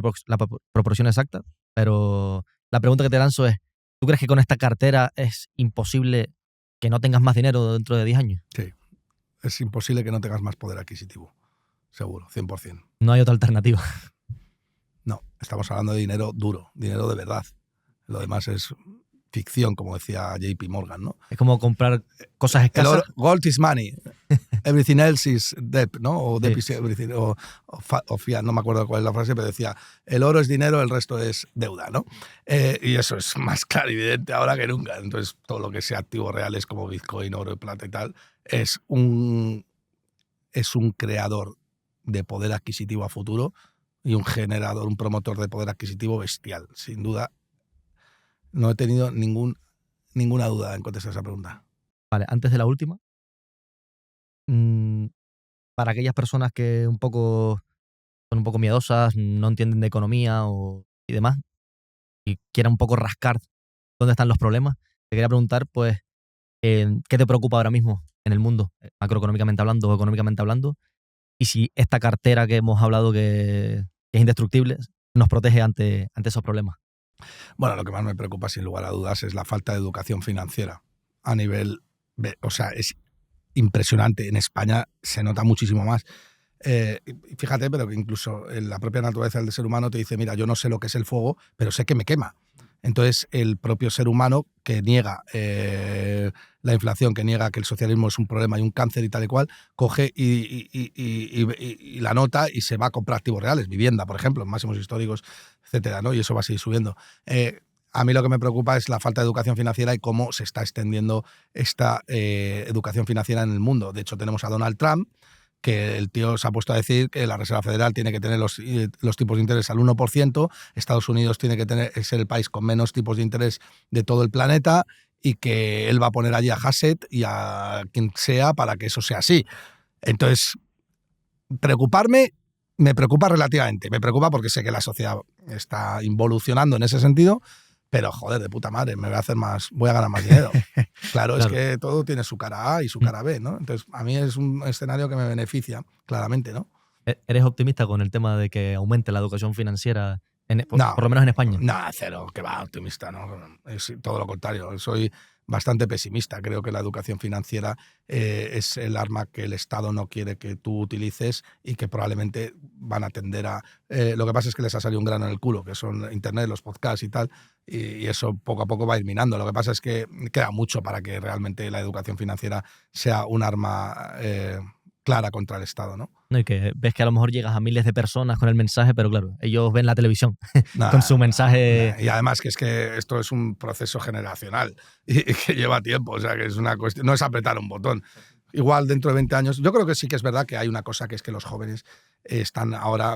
proporción exacta, pero la pregunta que te lanzo es, ¿tú crees que con esta cartera es imposible que no tengas más dinero dentro de 10 años? Sí, es imposible que no tengas más poder adquisitivo, seguro, 100%. No hay otra alternativa. No, estamos hablando de dinero duro, dinero de verdad. Lo demás es ficción, como decía JP Morgan, ¿no? Es como comprar cosas escasas. Gold is money, everything else is debt, ¿no? O debt Sí. is everything, o fiat, no me acuerdo cuál es la frase, pero decía, el oro es dinero, el resto es deuda, ¿no? Y eso es más claro y evidente ahora que nunca. Entonces, todo lo que sea activos reales como Bitcoin, oro, plata y tal, es un creador de poder adquisitivo a futuro y un generador, un promotor de poder adquisitivo bestial. Sin duda, no he tenido ninguna duda en contestar esa pregunta. Vale, antes de la última, para aquellas personas que son un poco miedosas, no entienden de economía y demás, y quieran un poco rascar dónde están los problemas, te quería preguntar, pues, ¿qué te preocupa ahora mismo en el mundo, macroeconómicamente hablando o económicamente hablando? Y si esta cartera que hemos hablado que es indestructible nos protege ante esos problemas. Bueno, lo que más me preocupa, sin lugar a dudas, es la falta de educación financiera a nivel... O sea, es impresionante. En España se nota muchísimo más. Fíjate, pero que incluso la propia naturaleza del ser humano te dice, mira, yo no sé lo que es el fuego, pero sé que me quema. Entonces, el propio ser humano que niega la inflación, que niega que el socialismo es un problema y un cáncer y tal y cual, coge y la nota y se va a comprar activos reales, vivienda, por ejemplo, en máximos históricos, etcétera, ¿no? Y eso va a seguir subiendo. A mí lo que me preocupa es la falta de educación financiera y cómo se está extendiendo esta educación financiera en el mundo. De hecho, tenemos a Donald Trump, que el tío se ha puesto a decir que la Reserva Federal tiene que tener los tipos de interés al 1%, Estados Unidos tiene que ser el país con menos tipos de interés de todo el planeta y que él va a poner allí a Hassett y a quien sea para que eso sea así. Entonces, me preocupa relativamente. Me preocupa porque sé que la sociedad está involucionando en ese sentido, pero joder, de puta madre, voy a ganar más dinero. Claro, es que todo tiene su cara A y su cara B, ¿no? Entonces, a mí es un escenario que me beneficia, claramente, ¿no? ¿Eres optimista con el tema de que aumente la educación financiera No. Por lo menos en España. No, cero, que va, optimista, ¿no? Es todo lo contrario. Soy bastante pesimista. Creo que la educación financiera es el arma que el Estado no quiere que tú utilices y que probablemente van a tender a... lo que pasa es que les ha salido un grano en el culo, que son Internet, los podcasts y tal, y eso poco a poco va a ir minando. Lo que pasa es que queda mucho para que realmente la educación financiera sea un arma clara contra el Estado, ¿no? No, y que ves que a lo mejor llegas a miles de personas con el mensaje, pero claro, ellos ven la televisión Nah, con su mensaje. Y además que es que esto es un proceso generacional y que lleva tiempo, o sea que es una cuestión, no es apretar un botón. Igual dentro de 20 años, yo creo que sí que es verdad que hay una cosa, que es que los jóvenes están ahora,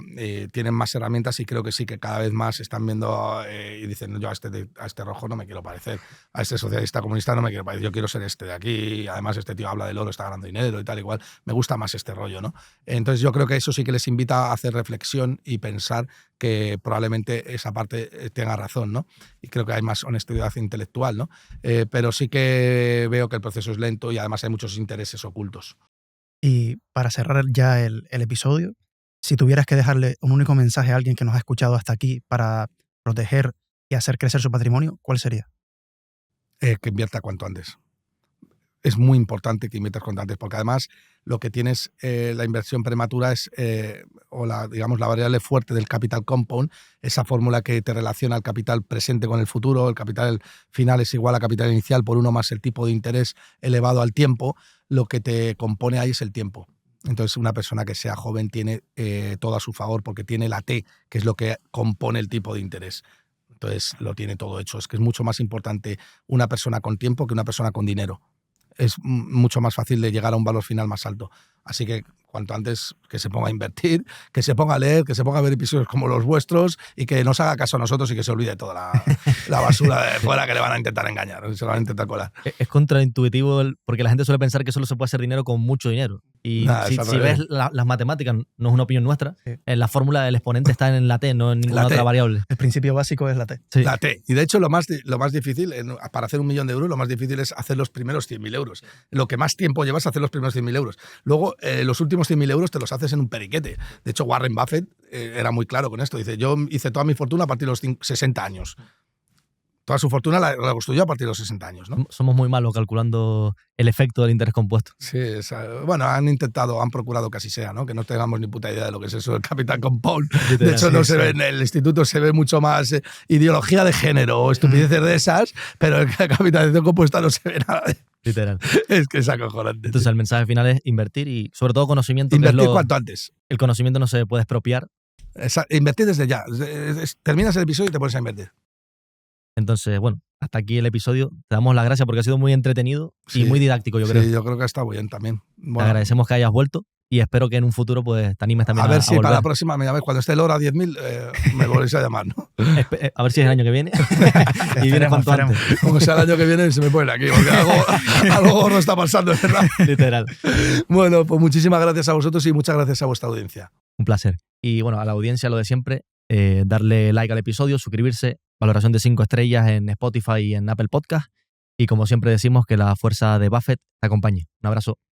tienen más herramientas y creo que sí que cada vez más están viendo y dicen, yo a este rojo no me quiero parecer, a este socialista comunista no me quiero parecer, yo quiero ser este de aquí, y además este tío habla del oro, está ganando dinero y tal, igual, me gusta más este rollo, ¿no? Entonces yo creo que eso sí que les invita a hacer reflexión y pensar que probablemente esa parte tenga razón, ¿no? Y creo que hay más honestidad intelectual, ¿no? Pero sí que veo que el proceso es lento y además hay muchos intereses ocultos. Y para cerrar ya el episodio, si tuvieras que dejarle un único mensaje a alguien que nos ha escuchado hasta aquí para proteger y hacer crecer su patrimonio, ¿cuál sería? Que invierta cuanto antes. Es muy importante que inviertas cuanto antes, porque además lo que tienes, la inversión prematura es, o la variable fuerte del capital compound, esa fórmula que te relaciona el capital presente con el futuro, el capital final es igual a capital inicial por 1 más el tipo de interés elevado al tiempo, lo que te compone ahí es el tiempo. Entonces, una persona que sea joven tiene todo a su favor porque tiene la T, que es lo que compone el tipo de interés. Entonces, lo tiene todo hecho. Es que es mucho más importante una persona con tiempo que una persona con dinero. Es mucho más fácil de llegar a un valor final más alto. Así que cuanto antes que se ponga a invertir, que se ponga a leer, que se ponga a ver episodios como los vuestros y que nos haga caso a nosotros y que se olvide toda la basura de fuera que le van a intentar engañar, se lo van a intentar colar. Es contraintuitivo porque la gente suele pensar que solo se puede hacer dinero con mucho dinero. Y si ves las matemáticas, no es una opinión nuestra, Sí. la fórmula del exponente está en la T, no en ninguna otra variable. El principio básico es la T. Sí. La T. Y de hecho lo más difícil, para hacer 1 millón de euros, lo más difícil es hacer los primeros 100.000 euros. Lo que más tiempo llevas es hacer los primeros 100.000 euros. Luego, los últimos 100.000 euros te los haces en un periquete. De hecho, Warren Buffett era muy claro con esto. Dice, yo hice toda mi fortuna a partir de los 60 años. Toda su fortuna la construyó a partir de los 60 años, ¿no? Somos muy malos calculando el efecto del interés compuesto. Sí, bueno, han procurado que así sea, ¿no? Que no tengamos ni puta idea de lo que es eso del capital compound. De hecho, no se ve en el instituto, se ve mucho más ideología de género o estupideces de esas, pero en la capitalización compuesta no se ve nada. Literal. Es que es acojonante. Entonces, el mensaje final es invertir y, sobre todo, conocimiento. Invertir cuanto antes. El conocimiento no se puede expropiar. Invertir desde ya. Terminas el episodio y te pones a invertir. Entonces, bueno, hasta aquí el episodio. Te damos las gracias porque ha sido muy entretenido y muy didáctico, yo creo. Sí, yo creo que ha estado bien también. Bueno, te agradecemos que hayas vuelto y espero que en un futuro pues, te animes también a ver si volver. para la próxima me llamáis. Cuando esté el oro a 10.000, me volvéis a llamar, ¿no? A ver si es el año que viene y vienes cuanto antes. Como sea el año que viene, se me ponen aquí, porque algo gordo está pasando, ¿verdad? Literal. Bueno, pues muchísimas gracias a vosotros y muchas gracias a vuestra audiencia. Un placer. Y bueno, a la audiencia lo de siempre, darle like al episodio, suscribirse, valoración de 5 estrellas en Spotify y en Apple Podcast. Y como siempre decimos, que la fuerza de Buffett te acompañe. Un abrazo.